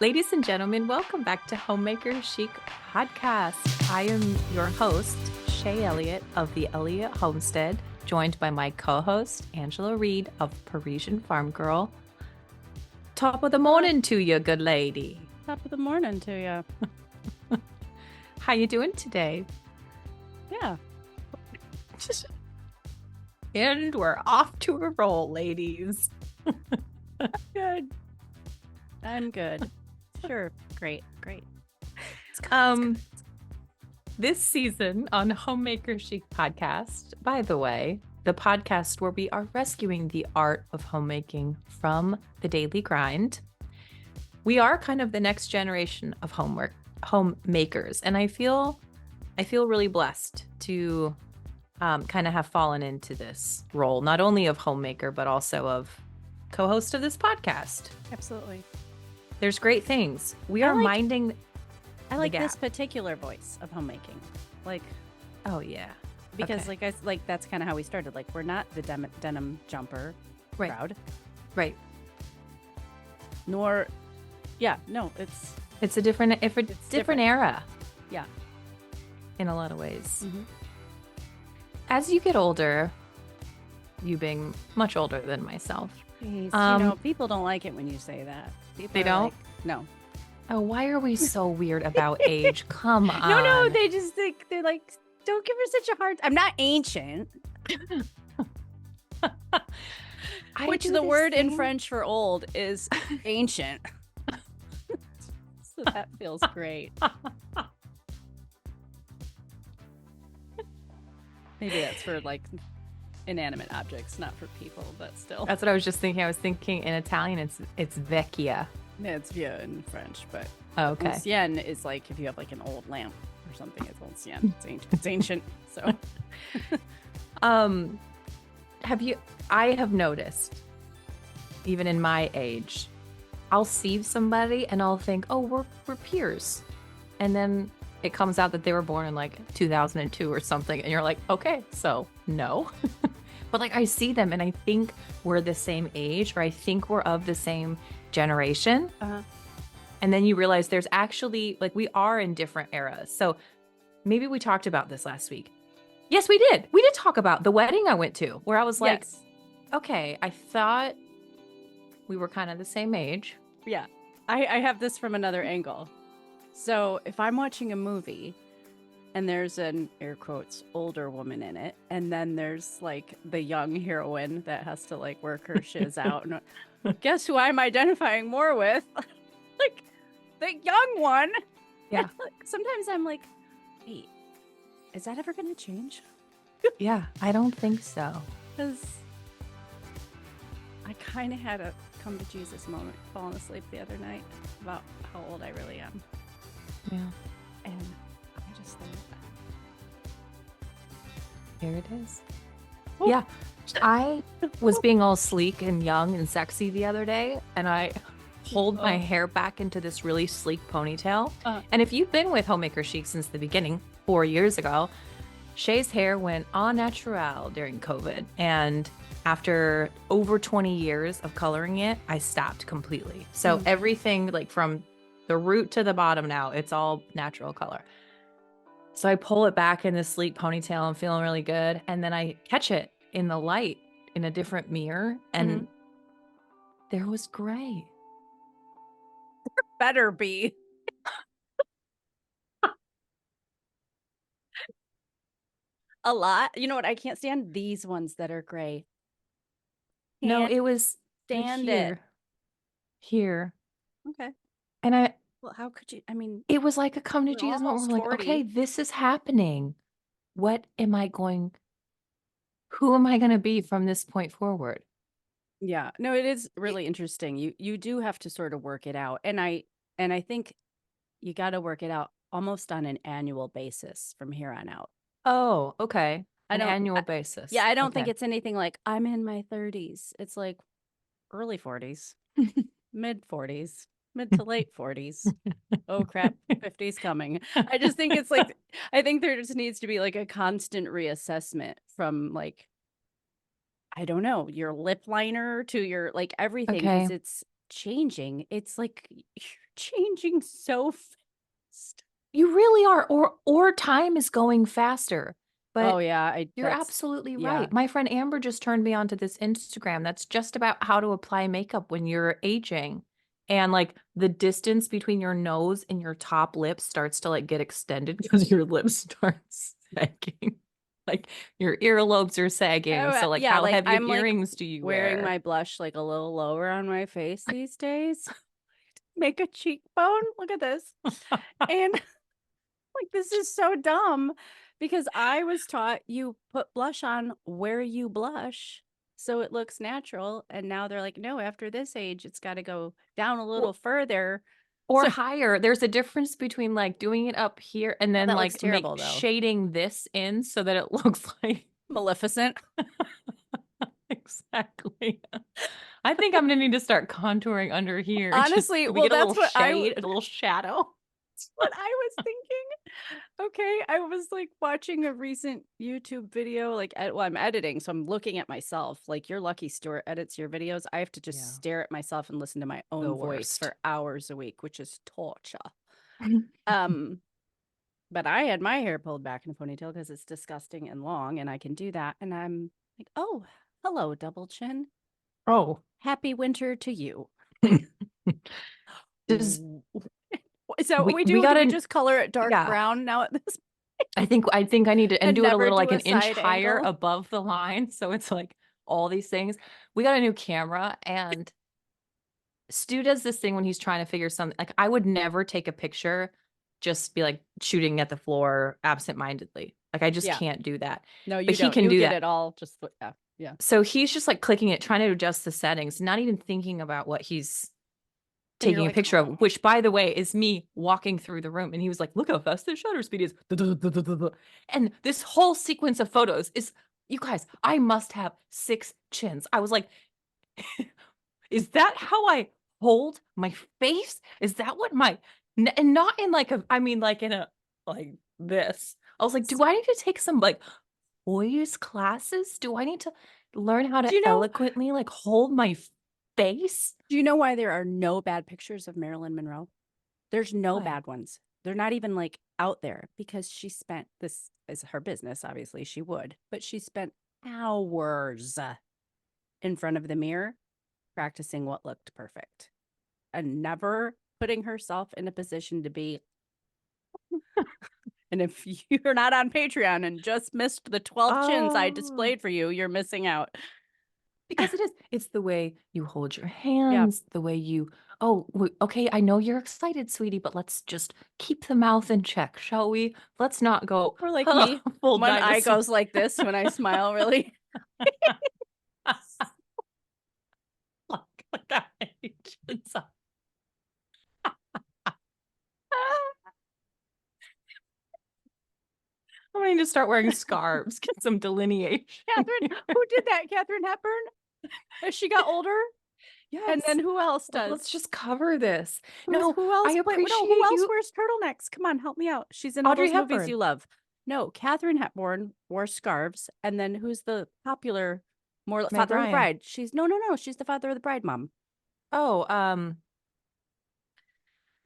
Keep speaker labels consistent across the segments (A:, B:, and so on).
A: Ladies and gentlemen, welcome back to Homemaker Chic Podcast. I am your host, Shay Elliott of the Elliott Homestead, joined by my co-host, Angela Reed of Parisian Farm Girl. Top of the morning to you, good lady.
B: Top of the morning to you.
A: How you doing today?
B: Yeah.
A: And we're off to a roll, ladies.
B: Good. I'm good. Sure. Great.
A: This season on Homemaker Chic Podcast, by the way, the podcast where we are rescuing the art of homemaking from the daily grind. We are kind of the next generation of homemakers, and I feel really blessed to kind of have fallen into this role, not only of homemaker, but also of co-host of this podcast.
B: Absolutely.
A: There's great things. We are minding.
B: I like this particular voice of homemaking. Like,
A: oh yeah,
B: because that's kind of how we started. Like, we're not the denim jumper crowd,
A: right?
B: Nor,
A: it's a different era.
B: Yeah,
A: in a lot of ways.
B: Mm-hmm.
A: As you get older, you being much older than myself,
B: people don't like it when you say that.
A: They don't?
B: Like, no.
A: Oh, why are we so weird about age? Come on.
B: No, they just think, they're like, don't give her such a hard time. I'm not ancient. Which the word in French for old is ancient. So that feels great. Maybe that's for like inanimate objects, not for people, but still.
A: That's what I was just thinking. I was thinking in Italian, it's vecchia.
B: Yeah, it's via in French, but
A: okay.
B: Ancien is like if you have like an old lamp or something, it's ancien. It's ancient. So,
A: I have noticed, even in my age, I'll see somebody and I'll think, oh, we're peers, and then it comes out that they were born in like 2002 or something, and you're like, okay, so no. But like I see them and I think we're the same age, or I think we're of the same generation. And then you realize there's actually, like, we are in different eras. So maybe we talked about this last week. Yes, we did. We did talk about the wedding I went to, where I was like, yes. Okay, I thought we were kind of the same age.
B: Yeah. I have this from another angle. So if I'm watching a movie and there's an, air quotes, older woman in it, and then there's like the young heroine that has to like work her shiz out, and guess who I'm identifying more with? Like the young one.
A: Yeah.
B: Sometimes I'm like, wait, is that ever going to change?
A: Yeah, I don't think so.
B: Because I kind of had a come to Jesus moment falling asleep the other night about how old I really am.
A: Yeah.
B: And I just thought,
A: here it is. Ooh. Yeah. I was being all sleek and young and sexy the other day, and I pulled my hair back into this really sleek ponytail. And if you've been with Homemaker Chic since the beginning, 4 years ago, Shay's hair went au naturel during COVID. And after over 20 years of coloring it, I stopped completely. So everything, like from the root to the bottom now, it's all natural color. So I pull it back in this sleek ponytail. I'm feeling really good. And then I catch it in the light in a different mirror. And there was gray.
B: Better be. A lot. You know what? I can't stand these ones that are gray.
A: No, it was
B: stand it
A: here.
B: Okay.
A: And
B: well, how could you? I mean,
A: it was like a come to Jesus moment. We're like,
B: 40.
A: okay, this is happening. Who am I going to be from this point forward?
B: Yeah, no, it is really interesting. You do have to sort of work it out. And I think you got to work it out almost on an annual basis from here on out.
A: Oh, okay. An annual basis.
B: Yeah, I don't think it's anything like I'm in my 30s. It's like early 40s, mid 40s, mid to late 40s. Oh crap, 50s coming. I just think it's like, I think there just needs to be like a constant reassessment from like, I don't know, your lip liner to your like everything, because it's changing. It's like changing so fast.
A: You really are, or time is going faster.
B: Oh
A: But
B: yeah,
A: you're absolutely
B: yeah.
A: right. My friend Amber just turned me on to this Instagram that's just about how to apply makeup when you're aging. And like the distance between your nose and your top lip starts to like get extended because your lips start sagging. Like your earlobes are sagging. So like
B: Yeah,
A: how
B: like
A: heavy of
B: I'm like
A: earrings do you
B: wearing
A: wear?
B: my blush like a little lower on my face these days. Make a cheekbone. Look at this. And like this is so dumb because I was taught you put blush on where you blush so it looks natural. And now they're like, no, after this age, it's got to go down a little
A: Well,
B: further.
A: or
B: So
A: higher. There's a difference between like doing it up here and
B: oh,
A: then
B: that looks
A: like make
B: terrible though.
A: shading this in so that it looks like
B: Maleficent.
A: exactly. I think I'm gonna need to start contouring under here. Just
B: Honestly,
A: so we
B: well,
A: get a
B: that's
A: little
B: what
A: shade, a little shadow.
B: what I was thinking. Okay, I was like watching a recent YouTube video, like well, I'm editing, so I'm looking at myself. Like you're lucky Stuart edits your videos. I have to just
A: Yeah.
B: stare at myself and listen to my
A: The
B: own voice
A: worst.
B: for hours a week, which is torture. Um, but I had my hair pulled back in a ponytail because it's disgusting and long, and I can do that. And I'm like, oh, hello, double chin.
A: Oh.
B: Happy winter to you. Like,
A: Does
B: is that what we
A: we
B: do? Do we
A: gotta
B: just color it dark
A: yeah.
B: brown now at this
A: I think I need to and
B: and
A: do it a
B: never
A: little
B: do
A: like
B: a
A: an inch
B: side
A: higher
B: angle?
A: above the line. So it's like all these things. We got a new camera and Stu does this thing when he's trying to figure something like I would never take a picture, just be like shooting at the floor absentmindedly. Like I just
B: Yeah.
A: can't do that.
B: No,
A: But
B: you
A: he
B: don't.
A: can
B: You
A: do
B: get
A: that.
B: it all. Just yeah, yeah.
A: So he's just like clicking it, trying to adjust the settings, not even thinking about what he's
B: And you're
A: taking a
B: like,
A: picture
B: oh.
A: of, which by the way is me walking through the room. And he was like, look how fast the shutter speed is. And this whole sequence of photos is, you guys, I must have 6 chins. I was like, is that how I hold my face? Is that what my, and not in like a, I mean, like in a, like this. I was like, do I need to take some like voice classes? Do I need to learn how to
B: Do you know?
A: eloquently like hold my face?
B: Do you know why there are no bad pictures of Marilyn Monroe? There's no
A: Why?
B: bad ones. They're not even like out there because she spent this is her business. Obviously, she would, but she spent hours in front of the mirror practicing what looked perfect and never putting herself in a position to be. And if you're not on Patreon and just missed the 12 chins I
A: Oh,
B: displayed for you, you're missing out.
A: because it is. It's the way you hold your
B: Yeah.
A: hands, the way you, oh, okay, I know you're excited, sweetie, but let's just keep the mouth in check, shall we? Let's not go
B: Or like me,
A: full
B: one eye
A: dinosaur.
B: goes like this when I smile, really.
A: Look at my chins up. I'm going to start wearing scarves, get some delineation.
B: Catherine, who did that? Catherine Hepburn? As she got older?
A: Yes.
B: And then who else does?
A: Let's just cover this.
B: Who else
A: I appreciate
B: who else
A: you.
B: wears turtlenecks? Come on, help me out. She's in all
A: Audrey
B: those movies
A: Hepburn.
B: you love. No, Catherine Hepburn wore scarves. And then who's the popular more
A: Meg
B: father of the
A: Ryan.
B: bride? She's no. She's the father of the bride mom.
A: Oh,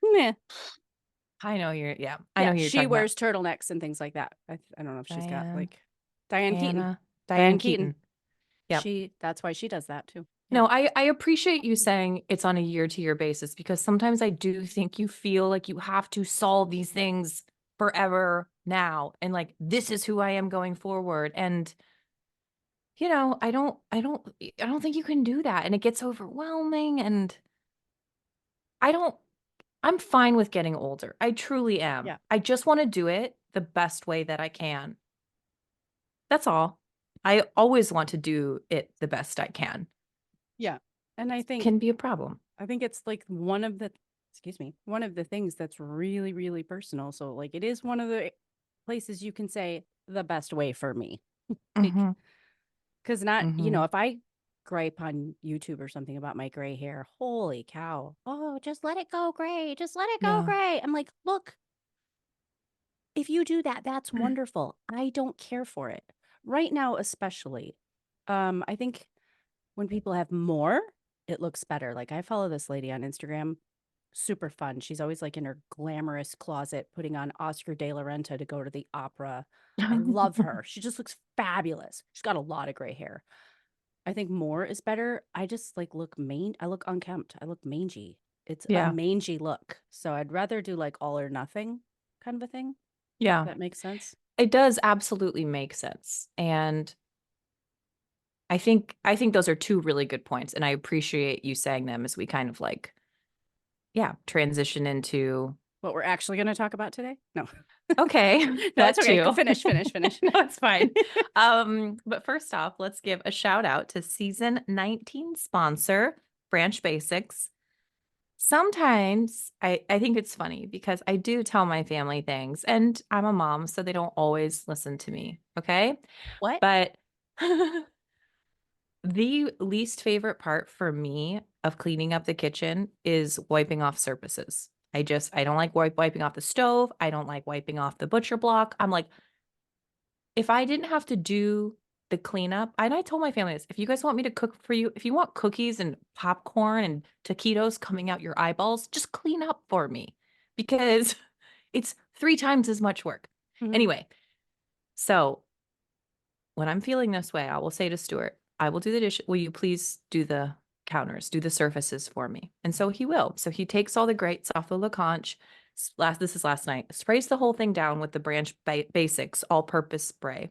B: Meh.
A: I know you're, yeah, I
B: Yeah,
A: know who you're
B: she
A: talking about.
B: wears turtlenecks and things like that. I don't know if she's got like Diane Keaton.
A: Diane Keaton. Yep.
B: That's why she does that too.
A: No, I appreciate you saying it's on a year-to-year basis because sometimes I do think you feel like you have to solve these things forever now and like this is who I am going forward. And you know, I don't think you can do that and it gets overwhelming and I'm fine with getting older. I truly am.
B: Yeah.
A: I just want to do it the best way that I can. That's all. I always want to do it the best I can.
B: Yeah. And I think
A: Can be a problem.
B: it's like one of the things that's really, really personal. So like it is one of the places you can say the best way for me.
A: Mhm.
B: Because not,
A: Mhm.
B: if I gripe on YouTube or something about my gray hair, holy cow. Oh, just let it go gray. Just let it go
A: Yeah.
B: gray. I'm like, look, if you do that, that's wonderful. I don't care for it. Right now, especially. I think when people have more, it looks better. Like I follow this lady on Instagram super fun. She's always like in her glamorous closet putting on Oscar de la Renta to go to the opera. I love her. She just looks fabulous. She's got a lot of gray hair. I think more is better. I just like I look unkempt. I look mangy. It's a
A: Yeah.
B: mangy look. So I'd rather do like all or nothing kind of a thing.
A: Yeah.
B: That makes sense.
A: It does absolutely make sense. And I think those are two really good points. And I appreciate you saying them as we kind of like, yeah, transition into
B: What we're actually going to talk about today? No.
A: okay,
B: No,
A: that
B: it's okay. Go
A: too.
B: finish.
A: No, it's fine. But first off, let's give a shout out to season 19 sponsor, Branch Basics. Sometimes I think it's funny because I do tell my family things and I'm a mom, so they don't always listen to me. Okay.
B: What?
A: But the least favorite part for me of cleaning up the kitchen is wiping off surfaces. I don't like wiping off the stove. I don't like wiping off the butcher block. I'm like, if I didn't have to do the cleanup, and I told my family this, if you guys want me to cook for you, if you want cookies and popcorn and taquitos coming out your eyeballs, just clean up for me because it's 3 times as much work.
B: Mhm.
A: Anyway, so when I'm feeling this way, I will say to Stuart, I will do the dish. Will you please do the counters, do the surfaces for me? And so he will. So he takes all the grates off the LaConch. This is last night. Sprays the whole thing down with the Branch Basics all-purpose spray.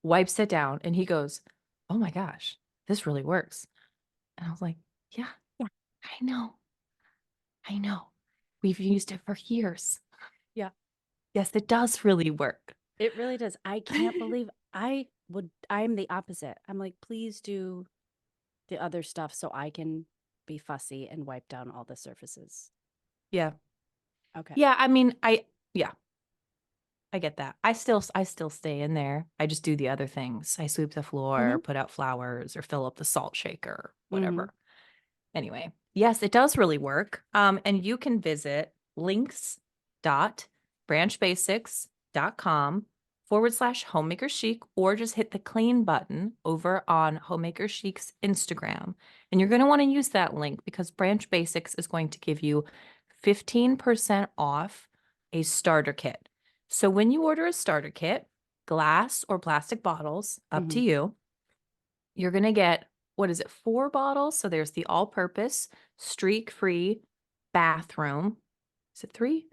A: Wipes it down, and he goes, "Oh my gosh, this really works." And I was like, "Yeah,
B: Yeah.
A: I know, I know. We've used it for years.
B: Yeah.
A: Yes, it does really work."
B: It really does. I can't believe I'm the opposite. I'm like, please do the other stuff so I can be fussy and wipe down all the surfaces.
A: Yeah.
B: Okay.
A: Yeah, I mean, yeah, I get that. I still stay in there. I just do the other things. I sweep the floor,
B: Mm-hmm.
A: put out flowers, or fill up the salt shaker,
B: Mm-hmm.
A: whatever. Anyway, yes, it does really work. And you can visit links.branchbasics.com/homemaker chic, or just hit the clean button over on Homemaker Chic's Instagram. And you're going to want to use that link because Branch Basics is going to give you 15% off a starter kit. So when you order a starter kit, glass or plastic bottles, up to
B: Mm-hmm.
A: you, you're going to get, what is it, 4 bottles? So there's the all-purpose, streak-free bathroom. Is it 3?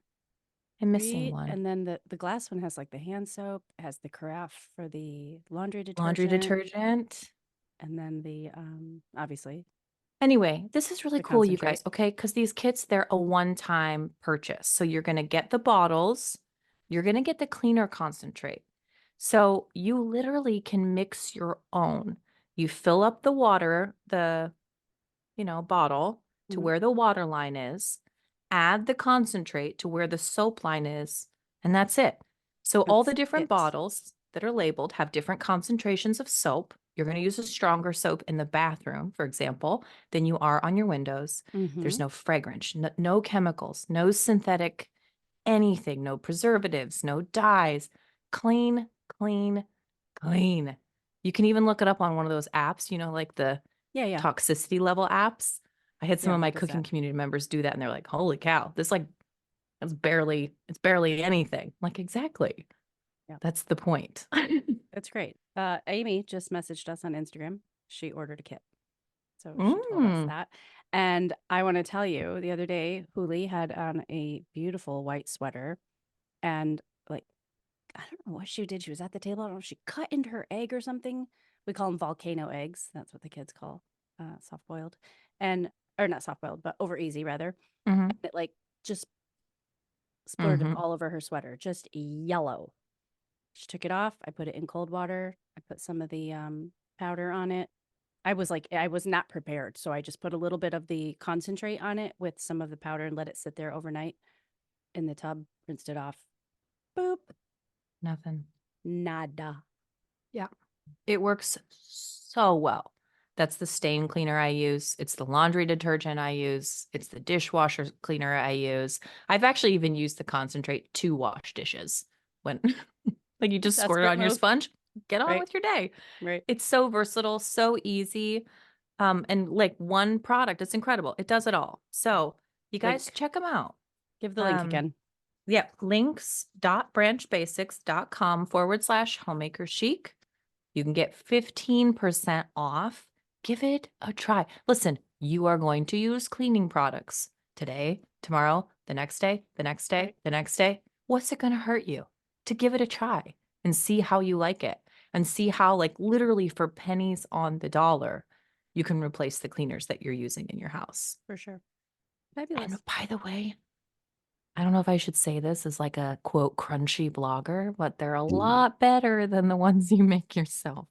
A: I'm missing one.
B: And then the glass one has like the hand soap, has the carafe for the laundry
A: Laundry
B: detergent,
A: detergent.
B: and then the obviously
A: Anyway, this is really
B: the
A: cool, you
B: concentrate.
A: guys, okay? Because these kits, they're a one-time purchase. So you're going to get the bottles, you're going to get the cleaner concentrate. So you literally can mix your own. You fill up the water, the bottle to
B: Mhm.
A: where the water line is, add the concentrate to where the soap line is, and that's it. So all the
B: That's
A: different
B: it.
A: bottles that are labeled have different concentrations of soap. You're going to use a stronger soap in the bathroom, for example, than you are on your windows.
B: Mm-hmm.
A: There's no fragrance, no chemicals, no synthetic anything, no preservatives, no dyes. Clean, clean, clean. You can even look it up on one of those apps, like the
B: Yeah.
A: toxicity level apps. I had some
B: Yeah,
A: of my
B: what is
A: cooking
B: that?
A: community members do that and they're like, "Holy cow, it's barely anything." Like, exactly.
B: Yeah.
A: That's the point.
B: That's great. Amy just messaged us on Instagram. She ordered a kit. So she told us
A: Mm.
B: that. And I want to tell you, the other day, Huli had on a beautiful white sweater. And like, I don't know what she did. She was at the table. I don't know if she cut into her egg or something. We call them volcano eggs. That's what the kids call soft boiled. Or not soft boiled, but over easy rather.
A: Mhm.
B: And it like just splurted
A: Mhm.
B: all over her sweater, just yellow. She took it off. I put it in cold water. I put some of the powder on it. I was not prepared. So I just put a little bit of the concentrate on it with some of the powder and let it sit there overnight in the tub, rinsed it off. Boop.
A: Nothing.
B: Nada.
A: Yeah. It works so well. That's the stain cleaner I use. It's the laundry detergent I use. It's the dishwasher cleaner I use. I've actually even used the concentrate to wash dishes when like you just squirt it
B: Desperate
A: on your
B: move.
A: sponge, get on
B: Right.
A: with your day.
B: Right.
A: It's so versatile, so easy. And like one product, it's incredible. It does it all. So You guys
B: Link.
A: check them out.
B: Give the link again.
A: Yeah, links.branchbasics.com/homemaker chic. You can get 15% off. Give it a try. Listen, you are going to use cleaning products today, tomorrow, the next day, the next day,
B: Right.
A: the next day. What's it going to hurt you to give it a try and see how you like it and see how, like, literally for pennies on the dollar, you can replace the cleaners that you're using in your house.
B: For sure.
A: And
B: Fabulous.
A: by the way, I don't know if I should say this as like a quote crunchy blogger, but they're a lot better than the ones you make yourself.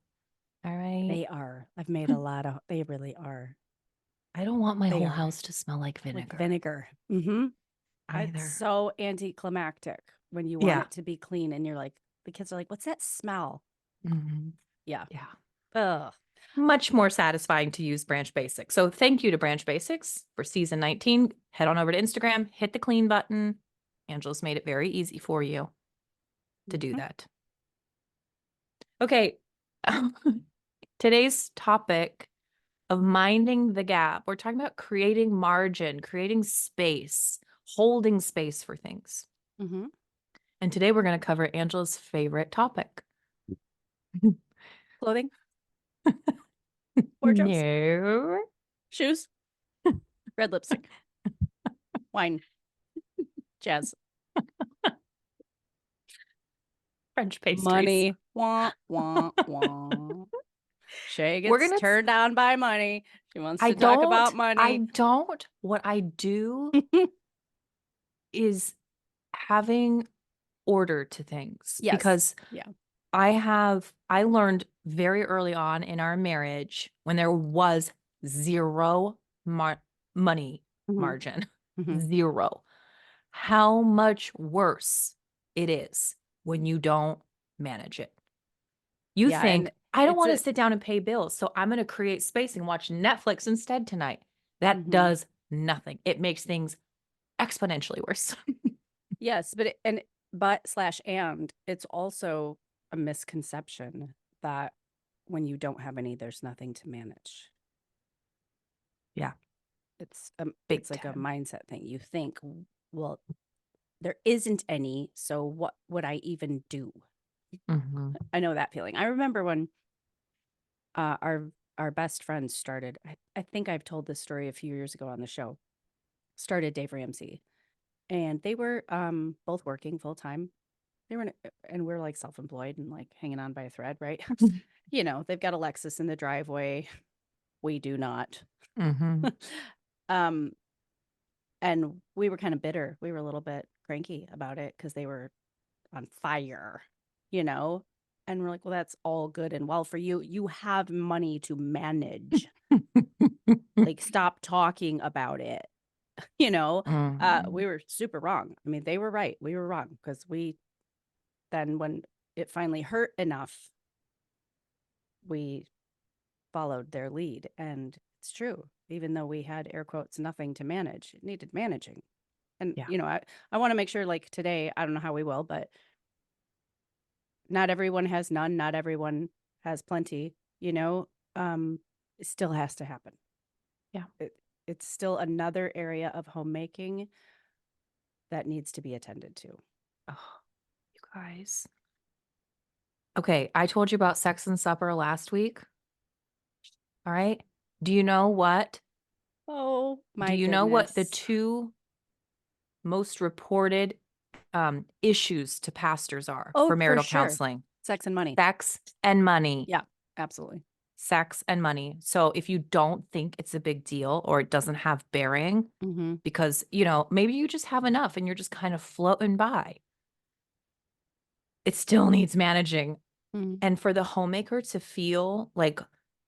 A: All right.
B: They are. I've made a lot of, they really are.
A: I don't want my
B: They
A: whole
B: are.
A: house to smell like
B: Like
A: vinegar
B: vinegar. Mm-hmm.
A: either.
B: It's so anticlimactic when you want
A: Yeah.
B: it to be clean and you're like, the kids are like, what's that smell?
A: Mhm.
B: Yeah.
A: Yeah.
B: Ugh.
A: Much more satisfying to use Branch Basics. So thank you to Branch Basics for season 19. Head on over to Instagram, hit the clean button. Angela's made it very easy for you to do that. Okay. Today's topic of minding the gap. We're talking about creating margin, creating space, holding space for things.
B: Mm-hmm.
A: And today we're going to cover Angela's favorite topic.
B: Clothing? Wardrobes?
A: No.
B: Shoes? Red lipstick? Wine? Jazz?
A: French pastries.
B: Money? Wah, wah, wah. Shay
A: We're
B: gets
A: gonna
B: turned on by money. She wants to talk about money.
A: I don't. What I do is having order to things.
B: Yes.
A: Because
B: Yeah.
A: I learned very early on in our marriage when there was zero money
B: Mhm.
A: margin,
B: Mhm.
A: zero, how much worse it is when you don't manage it. You
B: Yeah,
A: think,
B: and
A: I don't
B: it's
A: want to
B: a-
A: sit down and pay bills, so I'm going to create space and watch Netflix instead tonight. That
B: Mhm.
A: does nothing. It makes things exponentially worse.
B: Yes, but and it's also a misconception that when you don't have any, there's nothing to manage.
A: Yeah.
B: It's
A: Big
B: it's like a
A: time.
B: mindset thing. You think, well, there isn't any, so what would I even do?
A: Mhm.
B: I know that feeling. I remember when our best friends started. I think I've told this story a few years ago on the show. Started Dave Ramsey, and they were both working full time. They were and we're like self-employed and like hanging on by a thread, right? You know, they've got a Lexus in the driveway. We do not.
A: Mhm.
B: um, and we were kind of bitter. We were a little bit cranky about it because they were on fire, you know? And we're like, well, that's all good and well for you. You have money to manage. Like, stop talking about it. You know,
A: Mhm.
B: we were super wrong. I mean, they were right. We were wrong because then when it finally hurt enough, we followed their lead. And it's true. Even though we had air quotes, nothing to manage, it needed managing. And,
A: Yeah.
B: you know, I want to make sure, like today, I don't know how we will, but not everyone has none. Not everyone has plenty, you know, it still has to happen.
A: Yeah.
B: It's still another area of homemaking that needs to be attended to.
A: Oh, you guys. Okay, I told you about Sex and Supper last week. All right. Do you know what?
B: Oh,
A: Do
B: my
A: you know what the
B: goodness.
A: two most reported issues to pastors are
B: Oh,
A: for
B: for
A: marital
B: sure.
A: counseling?
B: Sex and money.
A: Sex and money.
B: Yeah, absolutely.
A: Sex and money. So if you don't think it's a big deal or it doesn't have bearing,
B: Mm-hmm.
A: because, you know, maybe you just have enough and you're just kind of floating by, it still needs managing.
B: Mm-hmm.
A: And for the homemaker to feel like,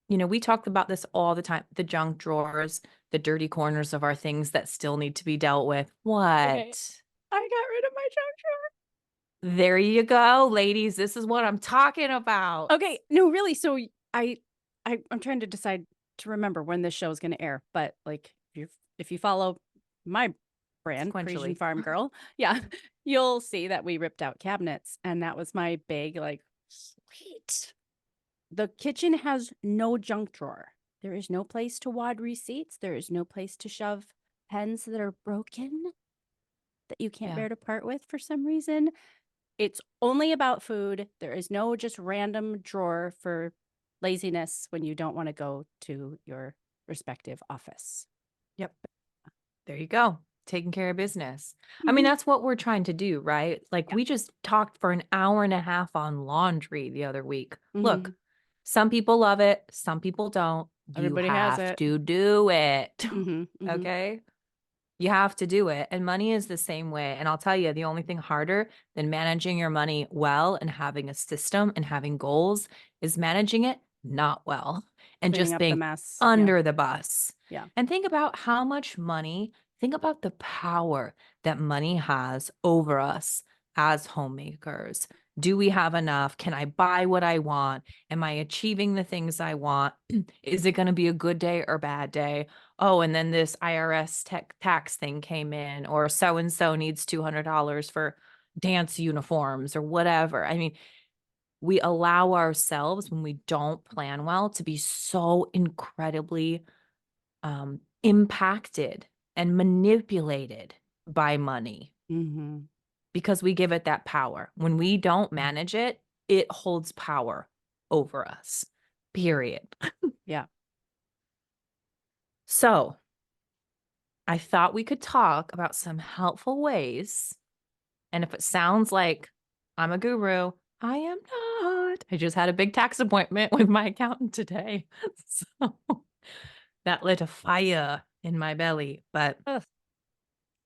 A: you know, we talk about this all the time, the junk drawers, the dirty corners of our things that still need to be dealt with. What?
B: Okay. I got rid of my junk drawer.
A: There you go, ladies. This is what I'm talking about.
B: Okay, no, really. So I'm trying to decide to remember when this show is going to air. But like, if you follow my brand, Parisian
A: Sequentially.
B: Farm Girl, yeah, you'll see that we ripped out cabinets, and that was my big like, sweet. The kitchen has no junk drawer. There is no place to wad receipts. There is no place to shove pens that are broken that you can't
A: Yeah.
B: bear to part with for some reason. It's only about food. There is no just random drawer for laziness when you don't want to go to your respective office.
A: Yep. There you go. Taking care of business. I mean,
B: Mhm.
A: that's what we're trying to do, right? Like
B: Yeah.
A: we just talked for an hour and a half on laundry the other week. Look,
B: Mhm.
A: some people love it, some people don't. You
B: Everybody has
A: have
B: it.
A: to do it.
B: Mhm. Mhm.
A: Okay? You have to do it. And money is the same way. And I'll tell you, the only thing harder than managing your money well and having a system and having goals is managing it not well and
B: Cleaning
A: just
B: up the
A: being
B: mess. Yeah.
A: under the bus.
B: Yeah.
A: And think about how much money, think about the power that money has over us as homemakers. Do we have enough? Can I buy what I want? Am I achieving the things I want? Is it going to be a good day or bad day? Oh, and then this IRS tax thing came in, or so and so needs $200 for dance uniforms or whatever. I mean, we allow ourselves when we don't plan well to be so incredibly impacted and manipulated by money
B: Mhm.
A: because we give it that power. When we don't manage it, it holds power over us, period.
B: Yeah.
A: So I thought we could talk about some helpful ways. And if it sounds like I'm a guru, I am not. I just had a big tax appointment with my accountant today. So that lit a fire in my belly. But
B: Ugh.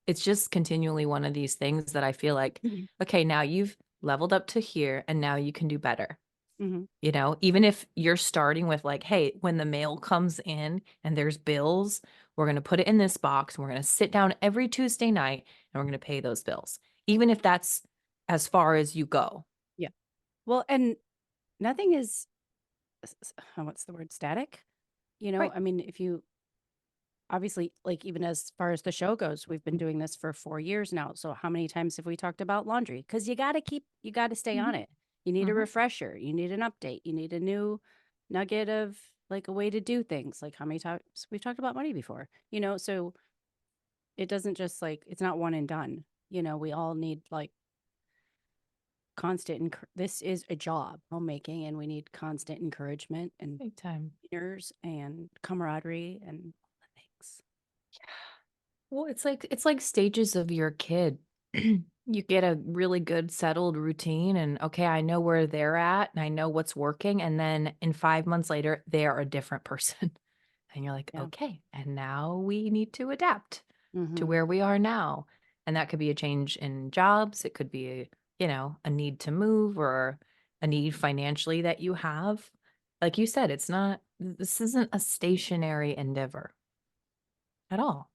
A: it's just continually one of these things that I feel like,
B: Mhm.
A: okay, now you've leveled up to here and now you can do better.
B: Mhm.
A: You know, even if you're starting with like, hey, when the mail comes in and there's bills, we're going to put it in this box and we're going to sit down every Tuesday night and we're going to pay those bills, even if that's as far as you go.
B: Yeah. Well, and nothing is what's the word, static?
A: Right.
B: I mean, if you obviously, like, even as far as the show goes, we've been doing this for 4 years now. So how many times have we talked about laundry? Because you got to stay on
A: Mhm.
B: it. You need a
A: Mhm.
B: refresher. You need an update. You need a new nugget of like a way to do things. Like how many times we've talked about money before, so it doesn't just like, it's not one and done. We all need like this is a job, homemaking, and we need constant encouragement and
A: Big time.
B: dinners and camaraderie and all the things.
A: Well, it's like stages of your kid. You get a really good settled routine and okay, I know where they're at and I know what's working. And then in 5 months later, they are a different person. And you're like,
B: Yeah.
A: okay, and now we need to adapt to
B: Mm-hmm.
A: where we are now. And that could be a change in jobs. It could be, a need to move or a need financially that you have. Like you said, this isn't a stationary endeavor at all.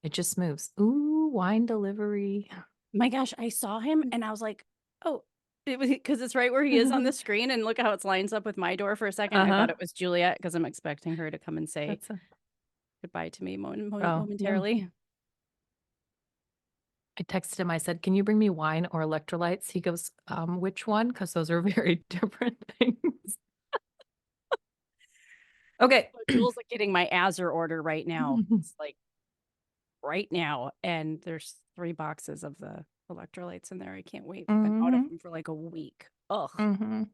A: It just moves. Ooh, wine delivery.
B: My gosh, I saw him and I was like, oh, it was because it's right where he is on the screen. And look how it lines up with my door for a second. I thought
A: Uh-huh.
B: it was Juliet because I'm expecting her to come and say
A: That's a
B: goodbye to me
A: yeah.
B: momentarily.
A: I texted him, I said, "Can you bring me wine or electrolytes?" He goes, which one? Because those are very different things. Okay.
B: So Jules like getting my Azure order right now. It's like right now. And there's 3 boxes of the electrolytes in there. I can't wait. Been out of
A: Mhm.
B: them for like a week. Ugh.
A: Mhm.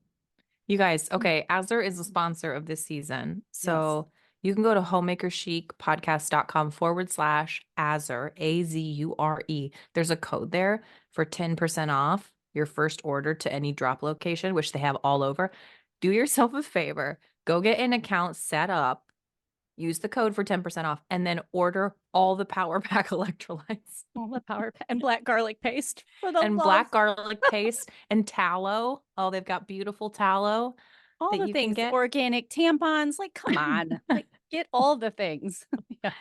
A: You guys, okay, Azure is a sponsor of this season.
B: Yes.
A: So you can go to homemakerchicpodcast.com/Azure, Azure. There's a code there for 10% off your first order to any drop location, which they have all over. Do yourself a favor, go get an account set up, use the code for 10% off, and then order all the Power Pack electrolytes
B: All the and black garlic paste for the
A: and
B: love.
A: black garlic paste and tallow. Oh, they've got beautiful tallow
B: All
A: that
B: the
A: you can
B: things,
A: get.
B: organic tampons, like, come on, like, get all the things. Yeah.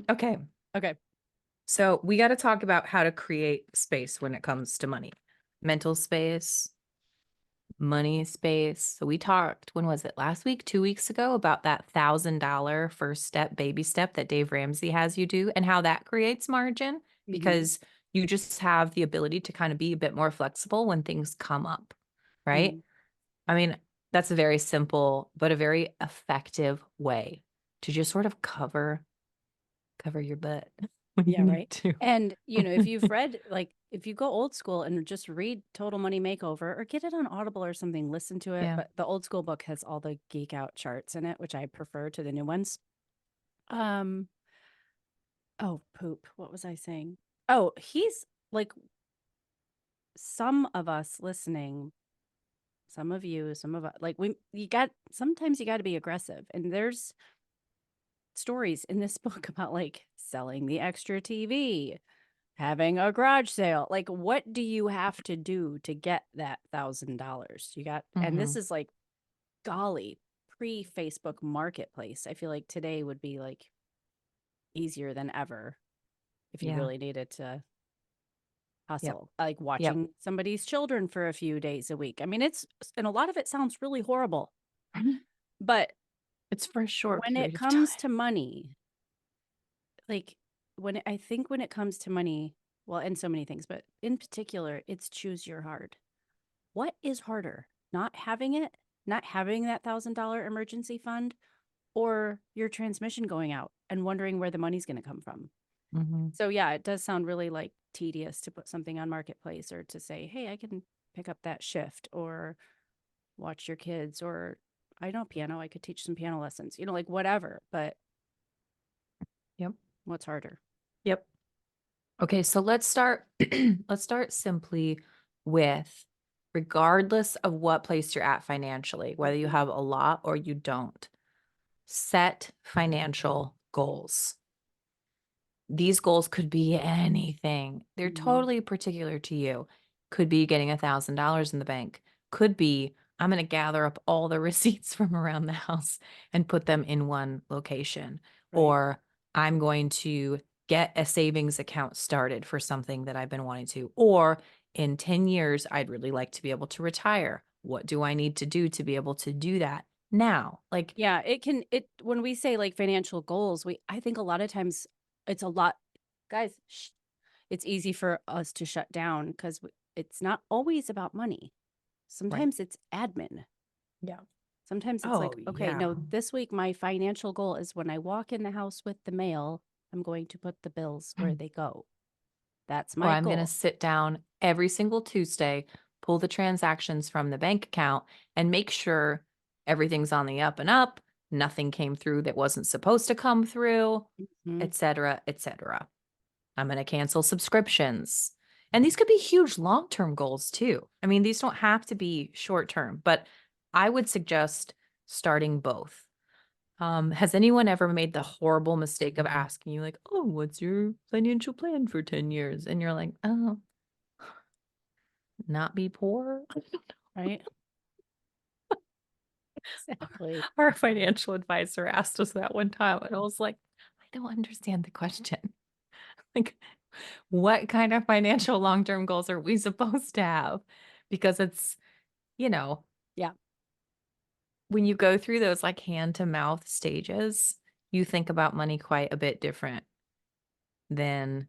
A: Okay.
B: Okay.
A: So we got to talk about how to create space when it comes to money, mental space, money space. So we talked, when was it? Last week, 2 weeks ago, about that $1,000 first step, baby step that Dave Ramsey has you do and how that creates margin
B: Mhm,
A: because you just have the ability to kind of be a bit more flexible when things come up, right?
B: mhm.
A: I mean, that's a very simple, but a very effective way to just sort of cover your butt when you
B: Yeah,
A: need
B: right.
A: to.
B: And, if you've read, like, if you go old school and just read Total Money Makeover or get it on Audible or something, listen to it.
A: Yeah.
B: But the old school book has all the geek out charts in it, which I prefer to the new ones. Um, oh, poop. What was I saying? Oh, he's like some of us listening, some of you, some of us, like, sometimes you got to be aggressive. And there's stories in this book about like selling the extra TV, having a garage sale. Like, what do you have to do to get that $1,000? And this
A: Mhm.
B: is like, golly, pre-Facebook Marketplace. I feel like today would be like easier than ever if you
A: Yeah.
B: really needed to
A: Yep.
B: hustle, like
A: Yep.
B: watching somebody's children for a few days a week. I mean, and a lot of it sounds really horrible, but
A: It's for a short
B: when it
A: period of
B: comes
A: time.
B: to money, like I think when it comes to money, well, and so many things, but in particular, it's choose your hard. What is harder? Not having it, not having that $1,000 emergency fund, or your transmission going out and wondering where the money's going to come from.
A: Mhm.
B: So yeah, it does sound really like tedious to put something on Marketplace or to say, hey, I can pick up that shift or watch your kids, or I know piano, I could teach some piano lessons, like whatever. But
A: Yep.
B: what's harder?
A: Yep. Okay, so let's start simply with, regardless of what place you're at financially, whether you have a lot or you don't, set financial goals. These goals could be anything. They're
B: Mhm.
A: totally particular to you. Could be getting $1,000 in the bank. Could be, I'm going to gather up all the receipts from around the house and put them in one location.
B: Right.
A: Or I'm going to get a savings account started for something that I've been wanting to. Or in 10 years, I'd really like to be able to retire. What do I need to do to be able to do that now? Like,
B: Yeah, when we say like financial goals, I think a lot of times it's a lot, guys, it's easy for us to shut down because it's not always about money.
A: right.
B: Sometimes it's admin.
A: Yeah.
B: Sometimes it's
A: Oh,
B: like, okay,
A: yeah.
B: no, this week my financial goal is when I walk in the house with the mail, I'm going to put the bills where they go. That's
A: Or
B: my
A: I'm going to
B: goal.
A: sit down every single Tuesday, pull the transactions from the bank account, and make sure everything's on the up and up. Nothing came through that wasn't supposed to come through,
B: Mhm.
A: et cetera, et cetera. I'm going to cancel subscriptions. And these could be huge long term goals too. I mean, these don't have to be short term, but I would suggest starting both. Has anyone ever made the horrible mistake of asking you, like, oh, what's your financial plan for 10 years? And you're like, oh, not be poor?
B: Right? Exactly.
A: Our financial advisor asked us that one time, and I was like, I don't understand the question. Like, what kind of financial long-term goals are we supposed to have? Because it's, you know,
B: Yeah.
A: when you go through those like hand to mouth stages, you think about money quite a bit different than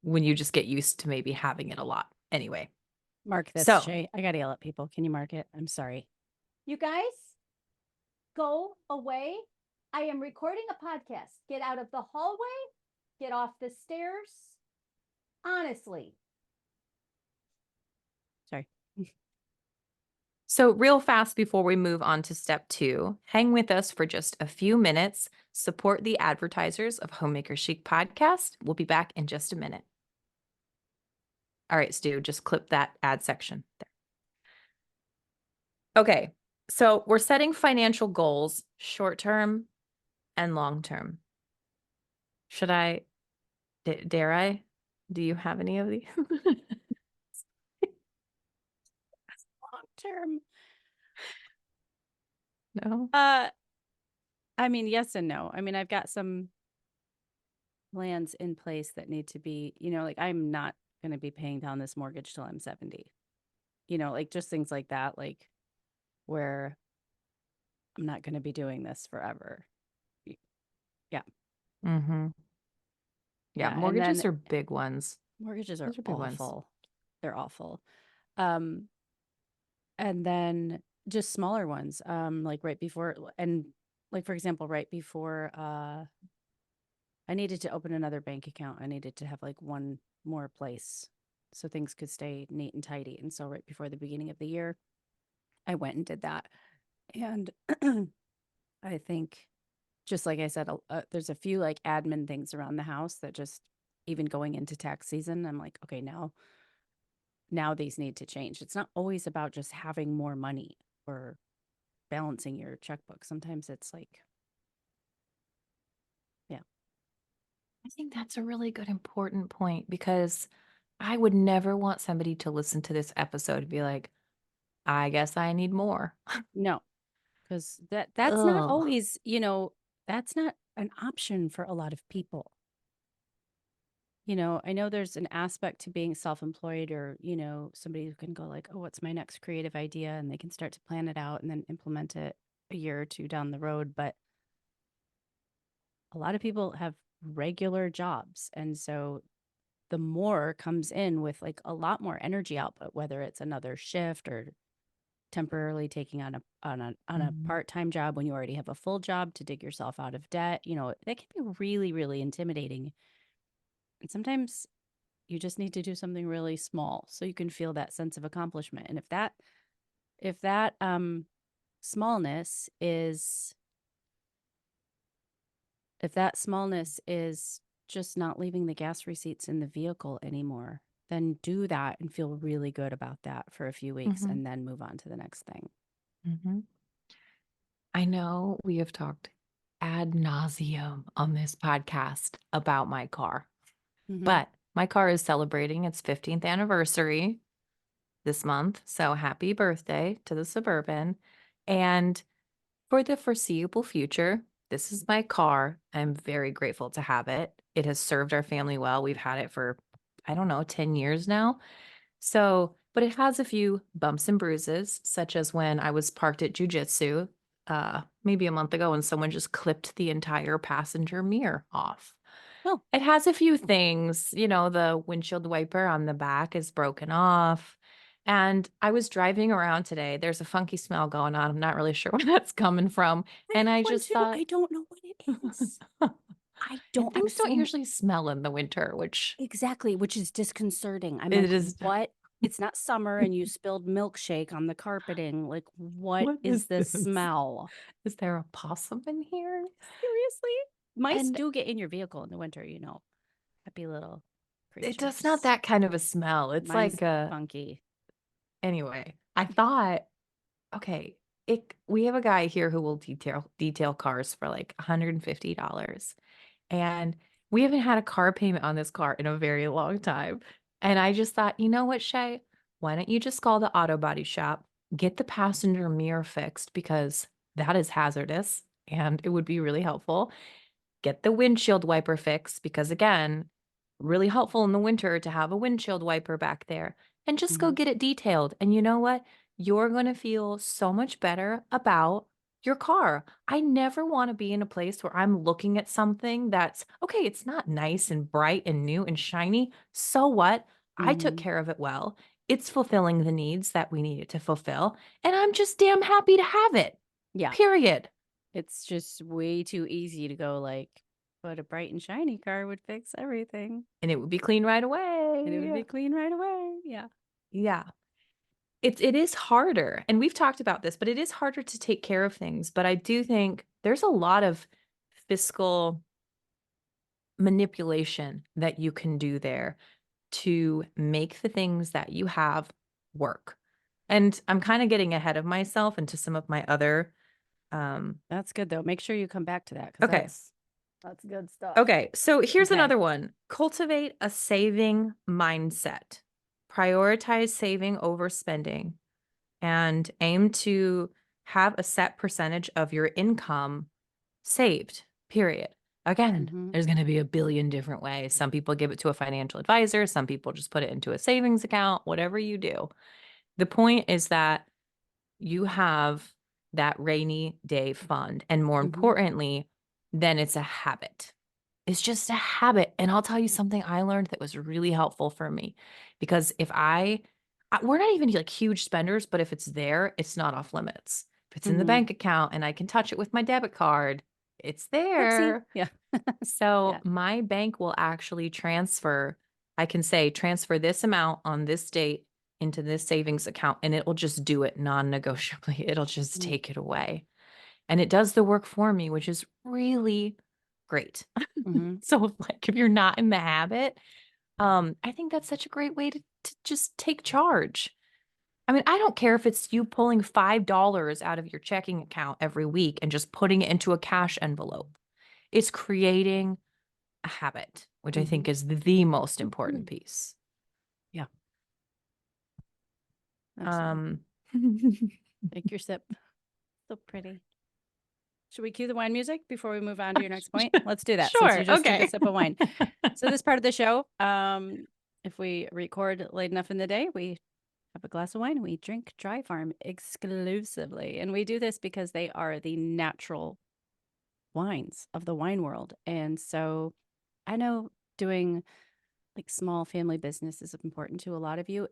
A: when you just get used to maybe having it a lot. Anyway,
B: Mark this,
A: so
B: Shay. I got to yell at people. Can you mark it? I'm sorry. You guys, go away. I am recording a podcast. Get out of the hallway. Get off the stairs. Honestly. Sorry.
A: So, real fast before we move on to step 2, hang with us for just a few minutes. Support the advertisers of Homemaker Chic podcast. We'll be back in just a minute. All right, Stu, just clip that ad section there. Okay, so we're setting financial goals, short term and long term. Should I, dare I? Do you have any of these?
B: Long term.
A: No.
B: I mean, yes and no. I mean, I've got some plans in place that need to be, like I'm not going to be paying down this mortgage till I'm 70. Like just things like that, like where I'm not going to be doing this forever. Yeah.
A: Mm-hmm. Yeah,
B: Yeah. And
A: mortgages
B: then
A: are big ones.
B: mortgages are
A: Those are big ones.
B: awful. They're awful. Um, and then just smaller ones, like right before, and like for example, right before I needed to open another bank account, I needed to have like one more place so things could stay neat and tidy. And so right before the beginning of the year, I went and did that. And I think, just like I said, there's a few like admin things around the house that just, even going into tax season, I'm like, okay, now these need to change. It's not always about just having more money or balancing your checkbook. Sometimes it's like, yeah.
A: I think that's a really good important point because I would never want somebody to listen to this episode and be like, I guess I need more.
B: No, because that's not
A: Ugh.
B: always, that's not an option for a lot of people. I know there's an aspect to being self-employed, or, somebody who can go like, oh, what's my next creative idea? And they can start to plan it out and then implement it a year or two down the road. But a lot of people have regular jobs. And so the more comes in with like a lot more energy output, whether it's another shift or temporarily taking on a
A: Mhm.
B: part-time job when you already have a full job to dig yourself out of debt. That can be really, really intimidating. And sometimes you just need to do something really small so you can feel that sense of accomplishment. And if that smallness is if that smallness is just not leaving the gas receipts in the vehicle anymore, then do that and feel really good about that for a few weeks
A: Mhm.
B: and then move on to the next thing.
A: Mhm. I know we have talked ad nauseum on this podcast about my car,
B: Hmm.
A: but my car is celebrating its 15th anniversary this month. So happy birthday to the Suburban. And for the foreseeable future, this is my car. I'm very grateful to have it. It has served our family well. We've had it for, I don't know, 10 years now. So, but it has a few bumps and bruises, such as when I was parked at jujitsu maybe a month ago and someone just clipped the entire passenger mirror off.
B: Oh,
A: It has a few things, the windshield wiper on the back is broken off. And I was driving around today. There's a funky smell going on. I'm not really sure where that's coming from.
B: I
A: And
B: have
A: I
B: one
A: just
B: too.
A: thought,
B: I don't know what it is.
A: and
B: I'm
A: things don't
B: so
A: usually smell in the winter, which
B: exactly, which is disconcerting. I'm like,
A: it is.
B: what? It's not summer and you spilled milkshake on the carpeting. Like, what
A: What
B: is
A: is
B: the
A: this?
B: smell?
A: Is there a possum in here?
B: Seriously? Mice
A: And
B: do get in your vehicle in the winter, happy little
A: it's not
B: creatures.
A: that kind of a smell. It's
B: Mine's
A: like a,
B: funky.
A: anyway, I thought, okay, we have a guy here who will detail cars for like $150. And we haven't had a car payment on this car in a very long time. And I just thought, you know what, Shay? Why don't you just call the auto body shop, get the passenger mirror fixed because that is hazardous and it would be really helpful. Get the windshield wiper fixed because, again, really helpful in the winter to have a windshield wiper back there and just go
B: Hmm.
A: get it detailed. And you know what? You're going to feel so much better about your car. I never want to be in a place where I'm looking at something that's okay, it's not nice and bright and new and shiny. So what? I took
B: Hmm.
A: care of it well. It's fulfilling the needs that we need it to fulfill. And I'm just damn happy to have it.
B: Yeah.
A: Period.
B: It's just way too easy to go like, but a bright and shiny car would fix everything
A: And it would be clean right
B: and it would
A: away.
B: be clean right away. Yeah.
A: Yeah. It is harder, and we've talked about this, but it is harder to take care of things, but I do think there's a lot of fiscal manipulation that you can do there to make the things that you have work. And I'm kind of getting ahead of myself into some of my other
B: That's good though. Make sure you come back to that because
A: okay.
B: that's good stuff.
A: Okay, so here's
B: Okay.
A: another one. Cultivate a saving mindset. Prioritize saving over spending and aim to have a set percentage of your income saved, period. Again,
B: Hmm.
A: there's going to be a billion different ways. Some people give it to a financial advisor, some people just put it into a savings account, whatever you do. The point is that you have that rainy day fund. And more
B: Hmm.
A: importantly, then it's a habit. It's just a habit. And I'll tell you something I learned that was really helpful for me because if we're not even like huge spenders, but if it's there, it's not off limits. If it's in the bank account and I can touch it with my debit card, it's
B: Oopsie.
A: there.
B: Yeah.
A: So
B: Yeah.
A: my bank will actually transfer. I can say transfer this amount on this date into this savings account, and it will just do it non-negotiably. It'll just
B: Mm.
A: take it away. And it does the work for me, which is really great.
B: Mhm.
A: So like if you're not in the habit, I think that's such a great way to just take charge. I mean, I don't care if it's you pulling $5 out of your checking account every week and just putting it into a cash envelope. It's creating a habit, which I think
B: Mhm.
A: is the most important piece.
B: Yeah. Absolutely.
A: Um,
B: Take your sip. So pretty. Should we cue the wine music before we move on to your next point? Let's do that since
A: sure.
B: you just took a
A: Okay.
B: sip of wine. So this part of the show, if we record late enough in the day, we have a glass of wine and we drink Dry Farm exclusively. And we do this because they are the natural wines of the wine world. And so I know doing like small family business is important to a lot of you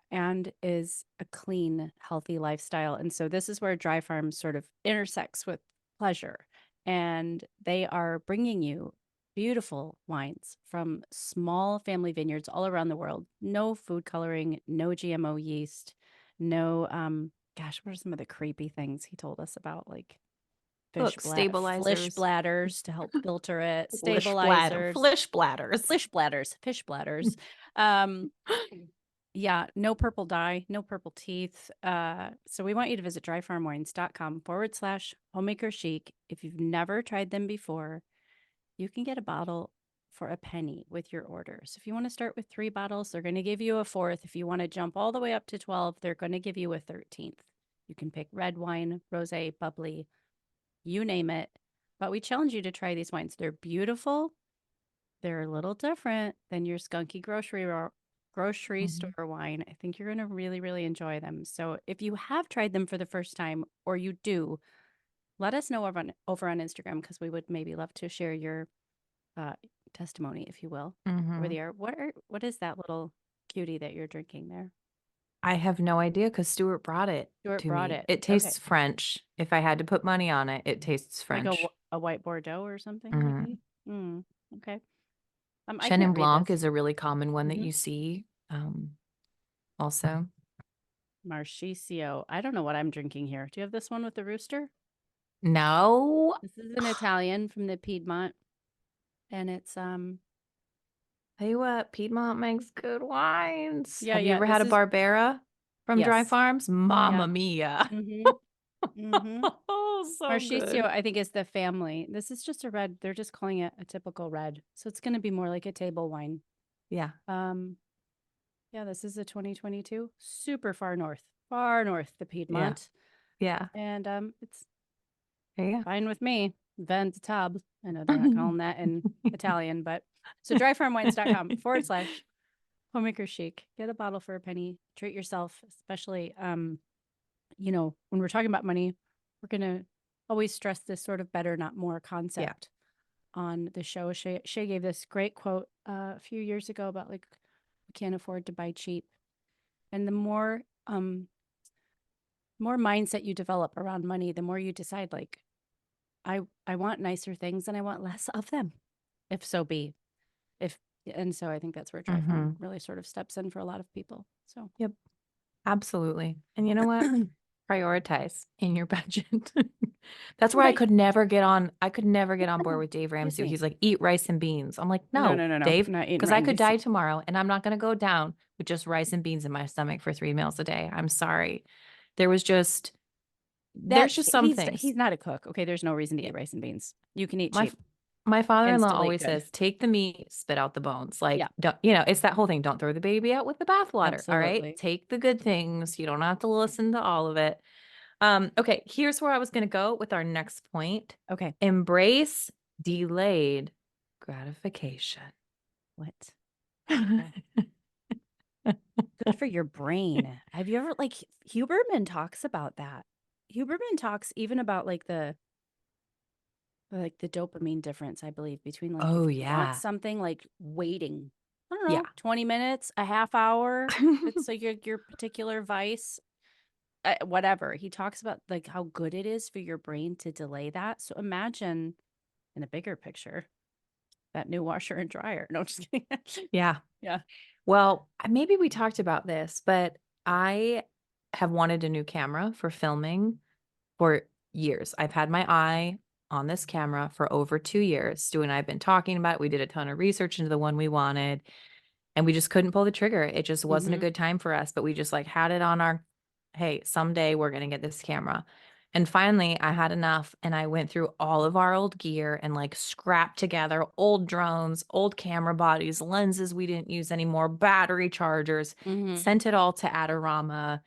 B: and is a clean, healthy lifestyle. And so this is where Dry Farm sort of intersects with pleasure. And they are bringing you beautiful wines from small family vineyards all around the world. No food coloring, no GMO yeast, no gosh, what are some of the creepy things he told us about? Like
A: Look,
B: flesh
A: stabilizers,
B: bladders to help filter it,
A: flish
B: stabilizers,
A: bladders.
B: fish bladders. Um, yeah, no purple dye, no purple teeth. So we want you to visit dryfarmwines.com/homemaker chic. If you've never tried them before, you can get a bottle for a penny with your order. So if you want to start with 3 bottles, they're going to give you a fourth. If you want to jump all the way up to 12, they're going to give you a 13th. You can pick red wine, rosé, bubbly, you name it. But we challenge you to try these wines. They're beautiful. They're a little different than your skunky grocery store wine. I think you're going to really, really enjoy them. So if you have tried them for the first time or you do, let us know over on Instagram because we would maybe love to share your testimony, if you will, over the air. What is that little cutie that you're drinking there?
A: I have no idea because Stuart brought it
B: Stuart
A: to
B: brought
A: me.
B: it.
A: It
B: Okay.
A: tastes French. If I had to put money on it, it tastes
B: Like
A: French.
B: a white Bordeaux or something,
A: Mhm.
B: maybe? Okay. I
A: Chenin
B: can't read
A: Blanc
B: this.
A: is a really common one that
B: Mhm.
A: you see. Also,
B: Marchisio. I don't know what I'm drinking here. Do you have this one with the rooster?
A: no.
B: This is an Italian from the Piedmont, and it's
A: Tell you what, Piedmont makes good wines.
B: yeah,
A: Have you
B: yeah.
A: ever had
B: This
A: a
B: is
A: Barbera from Dry
B: yes,
A: Farms?
B: yeah.
A: Mamma mia.
B: Mm-hmm.
A: Oh, so
B: Marchisio,
A: good.
B: I think, is the family. This is just a red. They're just calling it a typical red, so it's going to be more like a table wine.
A: Yeah.
B: Yeah. This is a 2022, super far north, the Piedmont,
A: Yeah.
B: and it's
A: There you
B: fine with me. Vent tab. I know they're not calling that in Italian, but so dryfarmwines.com/homemaker chic. Get a bottle for a penny. Treat yourself, especially when we're talking about money, we're gonna always stress this sort of better, not more concept on the show. Shay gave this great quote a few years ago about like we can't afford to buy cheap. And the more mindset you develop around money, the more you decide like I want nicer things and I want less of them, if so be. If and so I think that's where Dry Farm really sort of steps in for a lot of people. So
A: Yep. Absolutely. And you know what? Prioritize in your budget. That's where I
B: right.
A: could never get on. I could never get on board with Dave
B: Excuse
A: Ramsey.
B: me.
A: He's like, eat rice and beans. I'm like,
B: No,
A: no,
B: no, no, no.
A: Dave,
B: Not eating
A: because
B: right
A: I
B: in
A: could
B: BC.
A: die tomorrow and I'm not going to go down with just rice and beans in my stomach for 3 meals a day. I'm sorry. There's just some things.
B: He's not a cook. Okay, there's no reason to eat rice and beans. You can eat
A: My
B: cheap
A: my
B: and
A: father-in-law
B: still eat
A: always
B: good.
A: says, take the meat, spit out the bones. Like,
B: Yeah.
A: don't, it's that whole thing. Don't throw the baby out with the bathwater. All right.
B: Absolutely.
A: Take the good things. You don't have to listen to all of it. Okay, here's where I was going to go with our next point.
B: Okay.
A: Embrace delayed gratification.
B: What? Good for your brain. Have you ever Huberman talks about that. Huberman talks even about like the dopamine difference, I believe, between like
A: Oh,
B: if you want
A: yeah.
B: something like waiting, I don't know,
A: Yeah.
B: 20 minutes, a half hour, it's like your particular vice. whatever. He talks about like how good it is for your brain to delay that. So imagine in a bigger picture that new washer and dryer. No, just kidding.
A: Yeah.
B: Yeah.
A: Well, maybe we talked about this, but I have wanted a new camera for filming for years. I've had my eye on this camera for over 2 years. Stu and I have been talking about it. We did a ton of research into the one we wanted, and we just couldn't pull the trigger. It just wasn't a
B: Mhm.
A: good time for us, but we just like had it on our, hey, someday we're going to get this camera. And finally, I had enough and I went through all of our old gear and like scrapped together old drones, old camera bodies, lenses we didn't use anymore, battery chargers,
B: Mhm.
A: sent it all to Adorama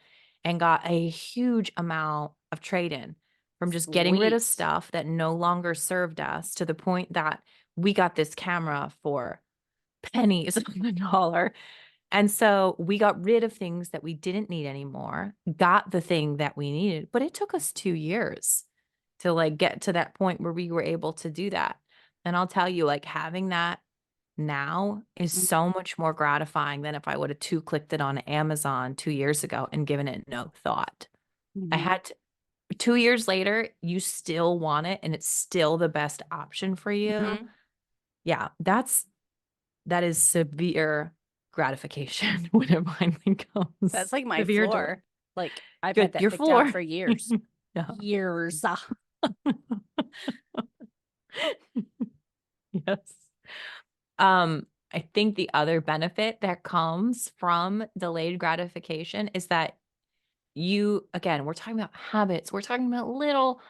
A: and got a huge amount of trade-in from just getting rid of
B: Sweet.
A: stuff that no longer served us, to the point that we got this camera for pennies on the dollar. And so we got rid of things that we didn't need anymore, got the thing that we needed, but it took us 2 years to like get to that point where we were able to do that. And I'll tell you, like, having that now is
B: Mhm.
A: so much more gratifying than if I would have 2-clicked it on Amazon 2 years ago and given it no thought. I
B: Mhm.
A: had to, 2 years later, you still want it and it's still the best option for you.
B: Mhm.
A: Yeah, that is severe gratification when it finally
B: That's
A: comes.
B: like my
A: Severe delay.
B: floor. Like I've had
A: Good,
B: that
A: your
B: picked out
A: floor.
B: for years.
A: Yeah.
B: Years.
A: Yes. Um, I think the other benefit that comes from delayed gratification is that you, again, we're talking about habits. We're talking about little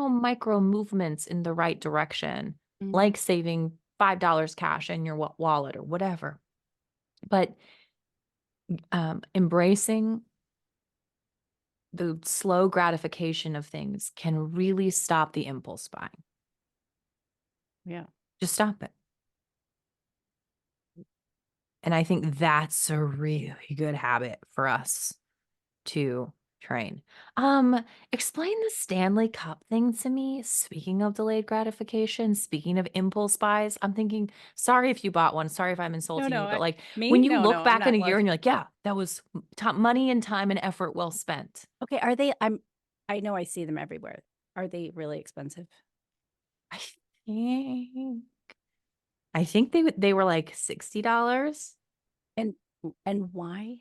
A: micro movements in the right direction,
B: Mhm.
A: like saving $5 cash in your wallet or whatever. But embracing the slow gratification of things can really stop the impulse buying.
B: Yeah.
A: Just stop it. And I think that's a really good habit for us to train. Explain the Stanley Cup thing to me. Speaking of delayed gratification, speaking of impulse buys, I'm thinking, sorry if you bought one, sorry if I'm
B: No,
A: insulting
B: no,
A: you, but like
B: me?
A: when you
B: No,
A: look
B: no, I'm
A: back in
B: not
A: a
B: allowed
A: year
B: to.
A: and you're like, yeah, that was money and time and effort well spent.
B: Okay, I know I see them everywhere. Are they really expensive?
A: I think they were like $60.
B: And why?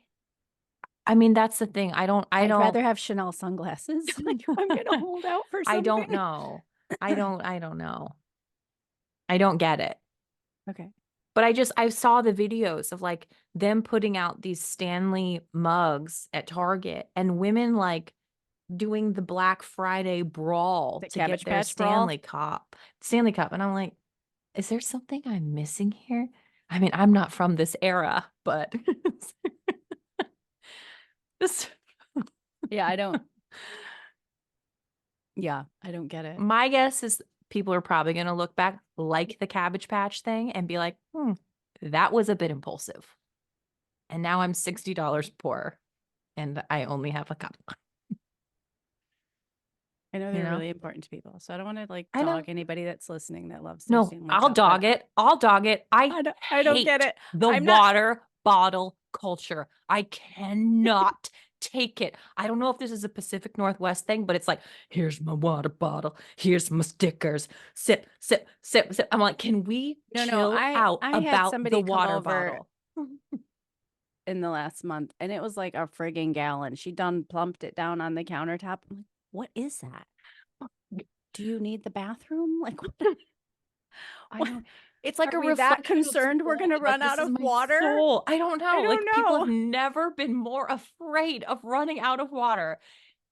A: I mean, that's the thing.
B: I'd rather have Chanel sunglasses. Like if I'm gonna hold out for
A: I don't
B: something.
A: know. I don't know. I don't get it.
B: Okay.
A: But I saw the videos of like them putting out these Stanley mugs at Target and women like doing the Black Friday brawl
B: The
A: to get
B: Cabbage
A: their
B: Patch Brawl.
A: Stanley Cup. And I'm like, is there something I'm missing here? I mean, I'm not from this era, but this
B: Yeah, I don't. Yeah, I don't get it.
A: my guess is people are probably going to look back like the Cabbage Patch thing and be like, that was a bit impulsive. And now I'm $60 poor and I only have a cup.
B: I know
A: You
B: they're
A: know?
B: really important to people, so I don't want to like
A: I know.
B: dog anybody that's listening that loves their
A: No,
B: Stanley
A: I'll
B: Cup, but
A: dog it. I'll dog it. I
B: I don't get
A: hate
B: it.
A: the
B: I'm not.
A: water bottle culture. I cannot take it. I don't know if this is a Pacific Northwest thing, but it's like, here's my water bottle. Here's my stickers. Sip, sip, sip, sip. I'm like, can we
B: No.
A: chill out
B: I had
A: about the
B: somebody come
A: water
B: over
A: bottle?
B: in the last month, and it was like a friggin' gallon. She done plumped it down on the countertop. I'm like, what is that? Do you need the bathroom? Like,
A: I
B: what?
A: don't. It's like
B: Are
A: a
B: we that
A: reflection of
B: concerned we're
A: soul.
B: gonna
A: Like
B: run
A: this
B: out
A: is
B: of
A: my
B: water?
A: soul. I don't
B: I
A: know.
B: don't
A: Like people have
B: know.
A: never been more afraid of running out of water.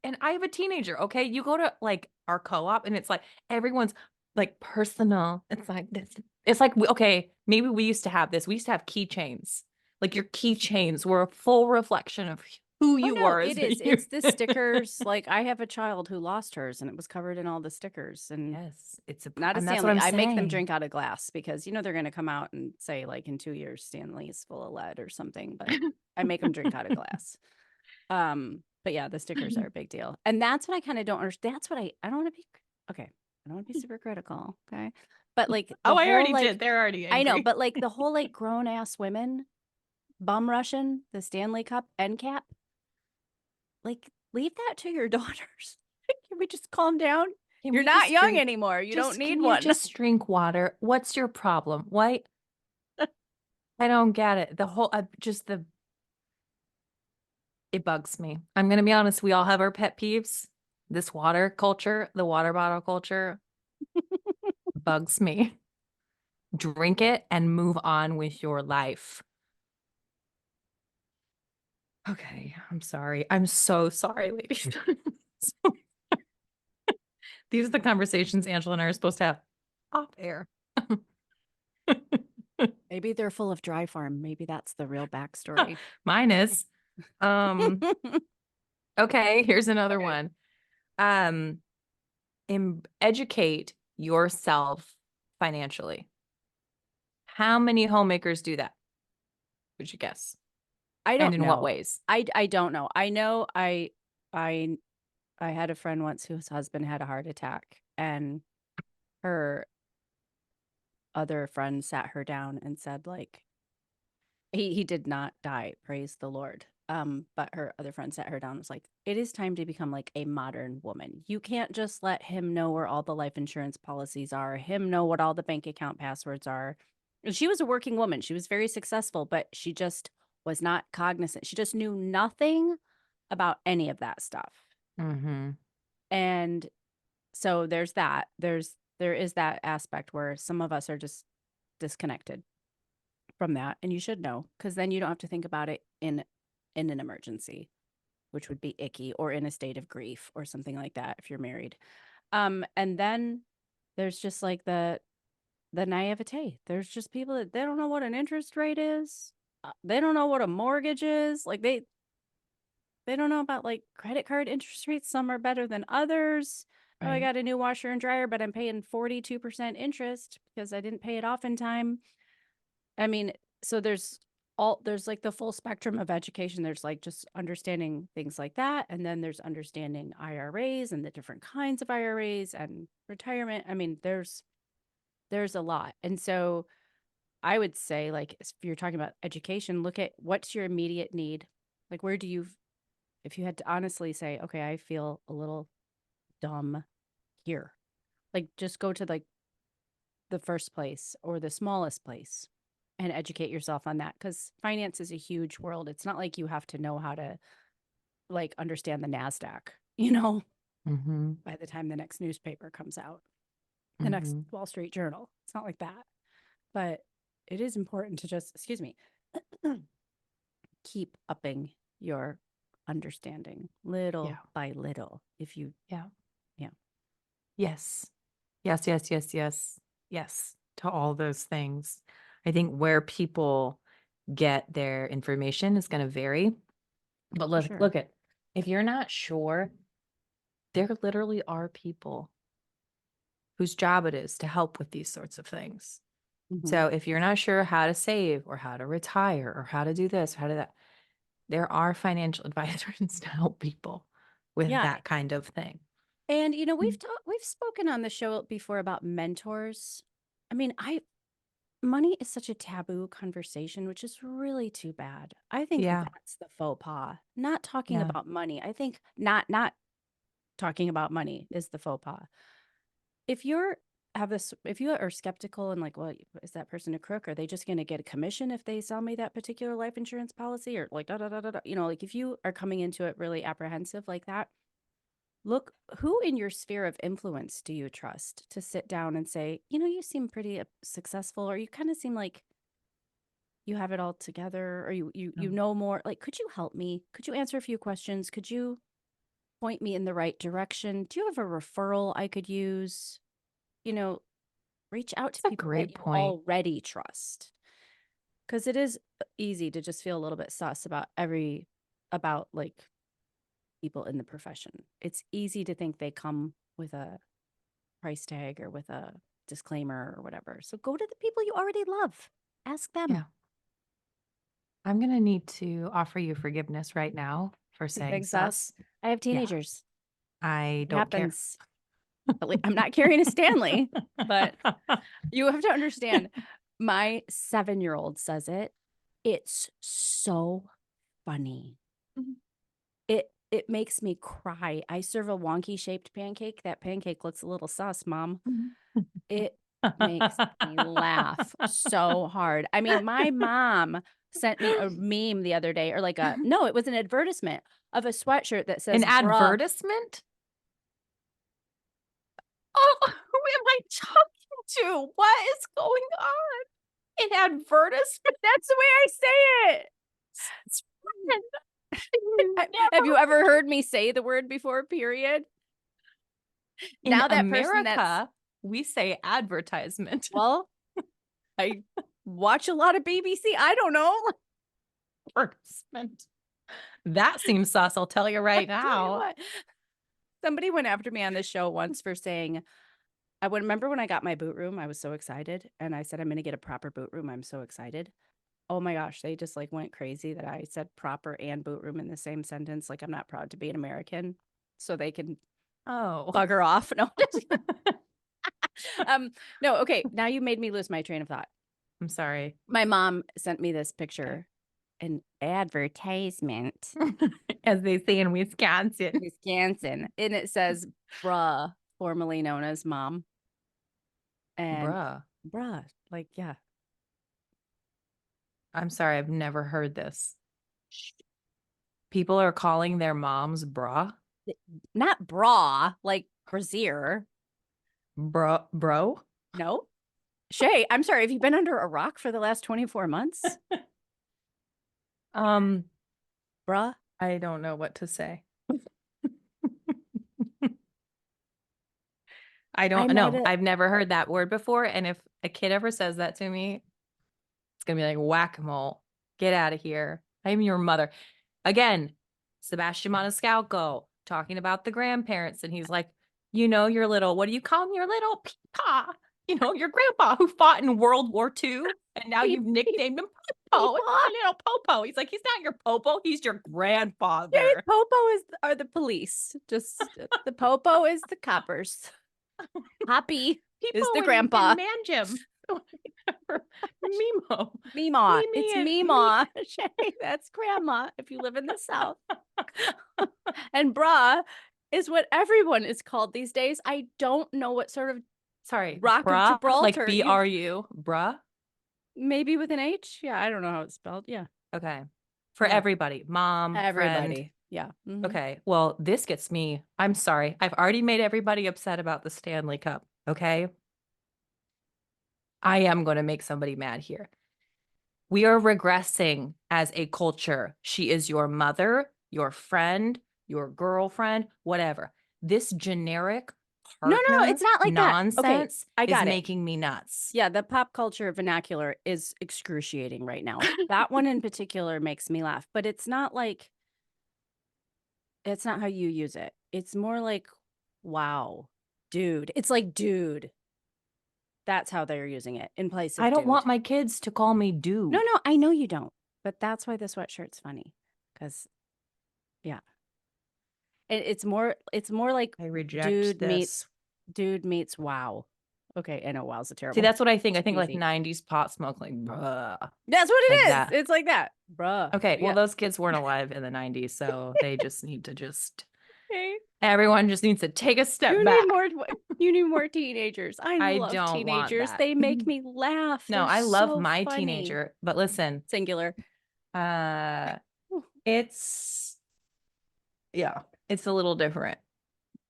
A: And I have a teenager, okay? You go to like our co-op and it's like everyone's like personal. It's like this. It's like okay, maybe we used to have this. We used to have keychains. Like your keychains were a full reflection of who
B: Oh
A: you
B: no,
A: were as
B: it
A: a
B: is.
A: youth.
B: It's the stickers. Like I have a child who lost hers and it was covered in all the stickers and
A: Yes,
B: not a
A: and that's what
B: Stanley.
A: I'm
B: I make them
A: saying.
B: drink out of glass because you know they're gonna come out and say like in 2 years Stanley's full of lead or something, but I make them drink out of glass. But yeah, the stickers are a big deal. And that's what I kind of don't understand. That's what I don't want to be okay. I don't want to be super critical. Okay. But like the
A: Oh, I
B: whole
A: already
B: like
A: did. They're already
B: I know,
A: angry.
B: but like the whole like grown ass women bum rushing the Stanley Cup end cap, like leave that to your daughters. Can we just calm down?
A: Can
B: You're
A: we
B: not
A: just
B: young
A: drink?
B: anymore. You don't
A: Just
B: need
A: can you
B: one.
A: just drink water? What's your problem? What? I don't get it. The whole just the it bugs me. I'm gonna be honest. We all have our pet peeves. This water culture, the water bottle culture, bugs me. Drink it and move on with your life. Okay, I'm sorry. I'm so sorry, ladies. These are the conversations Angela and I are supposed to have off air.
B: Maybe they're full of dry farm. Maybe that's the real backstory.
A: Mine is. Okay, here's another one. Educate yourself financially. How many homemakers do that? Would you guess?
B: I don't
A: And in
B: know.
A: what ways?
B: I don't know. I know I had a friend once whose husband had a heart attack, and her other friend sat her down and said, like, he did not die, praise the Lord. But her other friend sat her down and was like, it is time to become like a modern woman. You can't just let him know where all the life insurance policies are, him know what all the bank account passwords are. And she was a working woman. She was very successful, but she just was not cognizant. She just knew nothing about any of that stuff.
A: Mm-hmm.
B: And so there's that. There is that aspect where some of us are just disconnected from that, and you should know, because then you don't have to think about it in an emergency, which would be icky, or in a state of grief or something like that if you're married. And then there's just like the naivete. There's just people that they don't know what an interest rate is. They don't know what a mortgage is. Like they don't know about like credit card interest rates. Some are better than others. Oh, I
A: Right.
B: got a new washer and dryer, but I'm paying 42% interest because I didn't pay it off in time. I mean, so there's like the full spectrum of education. There's like just understanding things like that. And then there's understanding IRAs and the different kinds of IRAs and retirement. I mean, there's a lot. And so I would say, like, if you're talking about education, look at what's your immediate need. Like, where do you, if you had to honestly say, okay, I feel a little dumb here, like, just go to like the first place or the smallest place and educate yourself on that, because finance is a huge world. It's not like you have to know how to like understand the NASDAQ,
A: Mm-hmm.
B: by the time the next newspaper comes out, the next
A: Mm-hmm.
B: Wall Street Journal. It's not like that. But it is important to just, excuse me, keep upping your understanding little
A: Yeah.
B: by little. If you,
A: Yeah.
B: yeah.
A: Yes. Yes, yes, yes, yes. Yes, to all those things. I think where people get their information is going to vary. But
B: For
A: look,
B: sure.
A: look at if you're not sure, there literally are people whose job it is to help with these sorts of things.
B: Mhm.
A: So if you're not sure how to save or how to retire or how to do this, how to that, there are financial advisors to help people with
B: Yeah.
A: that kind of thing.
B: And we've spoken on the show before about mentors. I mean, money is such a taboo conversation, which is really too bad. I think
A: Yeah.
B: that's the faux pas. Not talking
A: Yeah.
B: about money. I think not talking about money is the faux pas. If you're if you are skeptical and like, well, is that person a crook? Are they just going to get a commission if they sell me that particular life insurance policy, or like da da da da da? Like if you are coming into it really apprehensive like that, look, who in your sphere of influence do you trust to sit down and say, you seem pretty successful, or you kind of seem like you have it all together, or you know more. Like, could you help me? Could you answer a few questions? Could you point me in the right direction? Do you have a referral I could use? Reach out to
A: That's a
B: people that
A: great
B: you
A: point.
B: already trust. Because it is easy to just feel a little bit sus about like people in the profession. It's easy to think they come with a price tag or with a disclaimer or whatever. So go to the people you already love. Ask them.
A: Yeah. I'm going to need to offer you forgiveness right now for saying
B: Big sus.
A: sus.
B: I have
A: Yeah.
B: teenagers.
A: I
B: It
A: don't care.
B: happens. I'm not carrying a Stanley, but you have to understand. My 7-year-old says it. It's so funny.
A: Mhm.
B: It it makes me cry. I serve a wonky shaped pancake. That pancake looks a little sus, Mom. It makes me laugh so hard. I mean, my mom sent me a meme the other day, or like no, it was an advertisement of a sweatshirt that says
A: An
B: bruh.
A: advertisement?
B: Oh, who am I talking to? What is going on?
A: An advertisement?
B: That's the way I say it. Have you ever heard me say the word before, period?
A: In
B: Now that person
A: America, we say advertisement.
B: well, I watch a lot of BBC. I don't know.
A: Advertisement. That seems sus, I'll tell you right
B: Tell you
A: now.
B: what, somebody went after me on this show once for saying, I would remember when I got my boot room, I was so excited. And I said, I'm going to get a proper boot room. I'm so excited. Oh my gosh, they just like went crazy that I said proper and boot room in the same sentence. Like, I'm not proud to be an American, so they can
A: Oh.
B: bugger off. No. No, okay. Now you made me lose my train of thought.
A: I'm sorry.
B: My mom sent me this picture, an advertisement,
A: As they say in Wisconsin.
B: Wisconsin, and it says bruh, formerly known as mom. And bruh, like, yeah.
A: I'm sorry, I've never heard this. People are calling their moms bra?
B: Not bra, like brassiere.
A: Bro?
B: No. Shay, I'm sorry. Have you been under a rock for the last 24 months? Bruh.
A: I don't know what to say. I don't know. I've never heard that word before. And if a kid ever says that to me, it's going to be like whack-a-mole. Get out of here. I'm your mother. Again, Sebastian Maniscalco talking about the grandparents. And he's like, you know, your little, what do you call him? Your little peepaw. You know, your grandpa who fought in World War II. And now you've nicknamed him Popo. Little Popo. He's like, he's not your Popo. He's your grandfather.
B: Yeah, Popo are the police. Just the Popo is the coppers. Poppy is the grandpa.
A: Man Jim. Mimo.
B: Meemaw. It's Meemaw. Shay, that's grandma if you live in the South. And bruh is what everyone is called these days. I don't know what sort of Rock of Gibraltar.
A: Like BRU. Bruh?
B: Maybe with an H? Yeah, I don't know how it's spelled. Yeah.
A: Okay. For everybody. Mom,
B: everybody.
A: Friend.
B: Yeah. Mm-hmm.
A: Okay. Well, this gets me. I'm sorry. I've already made everybody upset about the Stanley Cup. Okay. I am going to make somebody mad here. We are regressing as a culture. She is your mother, your friend, your girlfriend, whatever. This generic
B: no, it's not like
A: nonsense
B: that. Okay, I got
A: is making me nuts.
B: Yeah, the pop culture vernacular is excruciating right now. That one in particular makes me laugh, but it's not like, it's not how you use it. It's more like, wow, dude. It's like, dude. That's how they're using it in place of
A: I don't
B: dude.
A: want my kids to call me dude.
B: No, I know you don't. But that's why the sweatshirt's funny. Because, yeah. It's more like
A: I reject
B: dude meets wow. Okay, I know wow's a terrible.
A: See, that's what I think. I think like 90s pot smoke, like bruh.
B: That's what it
A: like
B: is.
A: That.
B: It's like that. Bruh.
A: Okay, well, those kids weren't alive in the 90s, so they just need to everyone just needs to take a step back.
B: You need more teenagers. I love
A: don't
B: teenagers.
A: Want that.
B: They make me laugh.
A: No, I love my teenager, but listen.
B: Singular.
A: It's a little different.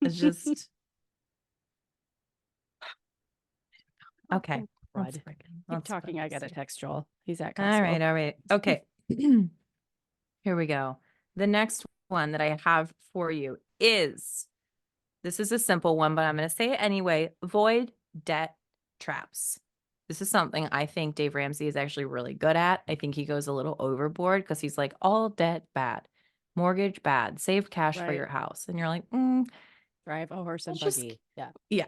A: It's just okay.
B: Keep talking. I got a text Joel. He's at
A: Costco. All right. Okay. Here we go. The next one that I have for you is, this is a simple one, but I'm going to say it anyway. Avoid debt traps. This is something I think Dave Ramsey is actually really good at. I think he goes a little overboard because he's like, all debt bad, mortgage bad, save cash for your house. And you're like,
B: drive a horse and buggy.
A: Yeah.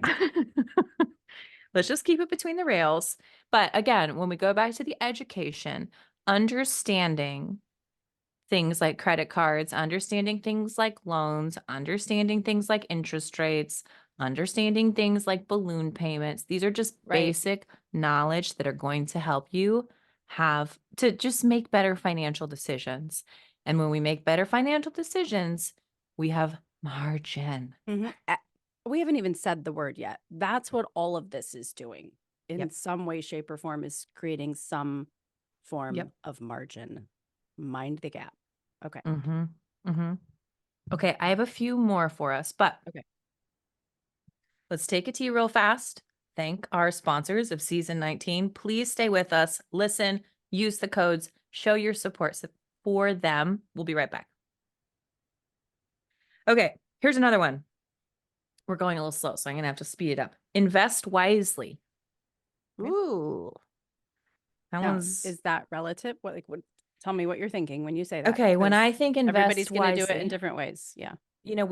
A: Let's just keep it between the rails. But again, when we go back to the education, understanding things like credit cards, understanding things like loans, understanding things like interest rates, understanding things like balloon payments. These are just basic knowledge that are going to help you have to just make better financial decisions. And when we make better financial decisions, We have margin.
B: We haven't even said the word yet. That's what all of this is doing in
A: Yep.
B: some way, shape, or form, is creating some form
A: Yep.
B: of margin. Mind the gap. Okay.
A: Mm-hmm. Mm-hmm. Okay, I have a few more for us, but
B: Okay.
A: let's take a tea real fast. Thank our sponsors of season 19. Please stay with us, listen, use the codes, show your support for them. We'll be right back. Okay, here's another one. We're going a little slow, so I'm going to have to speed it up. Invest wisely.
B: Ooh.
A: That
B: Now,
A: one's
B: is that relative? What, tell me what you're thinking when you say that.
A: okay. When
B: 'Cause
A: I think
B: everybody's
A: invest
B: going to do it in
A: wisely,
B: different ways. Yeah.
A: you know,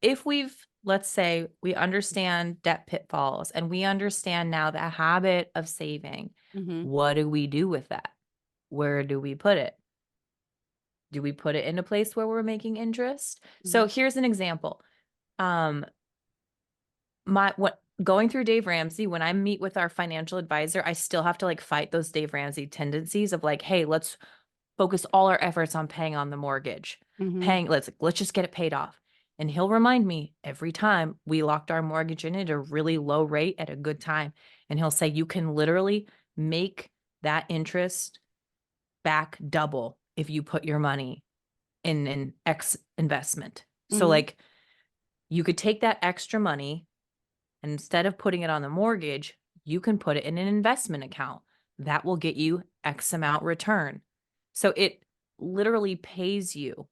A: if we've, let's say we understand debt pitfalls and we understand now the habit of saving,
B: Mm-hmm.
A: what do we do with that? Where do we put it? Do we put it in a place where we're making interest? So here's an example. Going through Dave Ramsey, when I meet with our financial advisor, I still have to like fight those Dave Ramsey tendencies of like, hey, let's focus all our efforts on paying on the mortgage. Let's just get it paid off. And he'll remind me every time we locked our mortgage in at a really low rate at a good time. And he'll say, you can literally make that interest back double if you put your money in an X investment. So like you could take that extra money and instead of putting it on the mortgage, you can put it in an investment account that will get you X amount return. So it literally pays you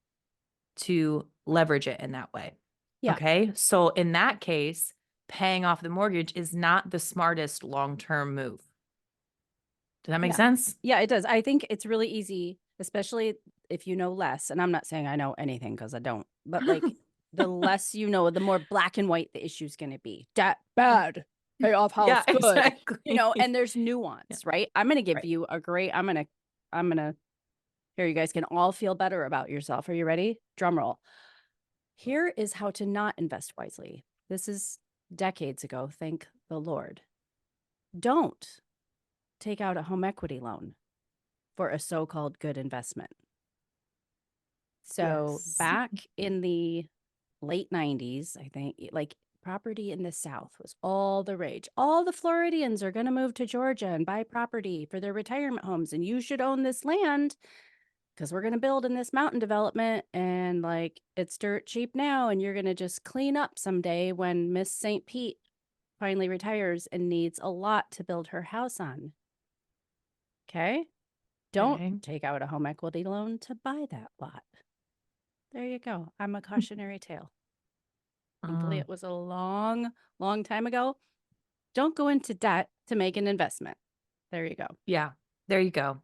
A: to leverage it in that way.
B: Yeah.
A: Okay. So in that case, paying off the mortgage is not the smartest long-term move. Does that make sense?
B: Yeah, it does. I think it's really easy, especially if you know less. And I'm not saying I know anything because I don't, but like the less you know, the more black and white the issue's going to be. Debt, bad. Pay off house,
A: Yeah,
B: good.
A: exactly.
B: You know, and there's nuance, right? I'm going to give
A: Right.
B: you a great, I'm going to, here, you guys can all feel better about yourself. Are you ready? Drum roll. Here is how to not invest wisely. This is decades ago. Thank the Lord. Don't take out a home equity loan for a so-called good investment. So
A: Yes.
B: back in the late 90s, I think, like property in the South was all the rage. All the Floridians are going to move to Georgia and buy property for their retirement homes, and you should own this land because we're going to build in this mountain development, and like it's dirt cheap now, and you're going to just clean up someday when Miss St. Pete finally retires and needs a lot to build her house on. Okay? Don't take out a home equity loan to buy that lot. There you go. I'm a cautionary tale. Thankfully, it was a long, long time ago. Don't go into debt to make an investment. There you go.
A: Yeah, there you go.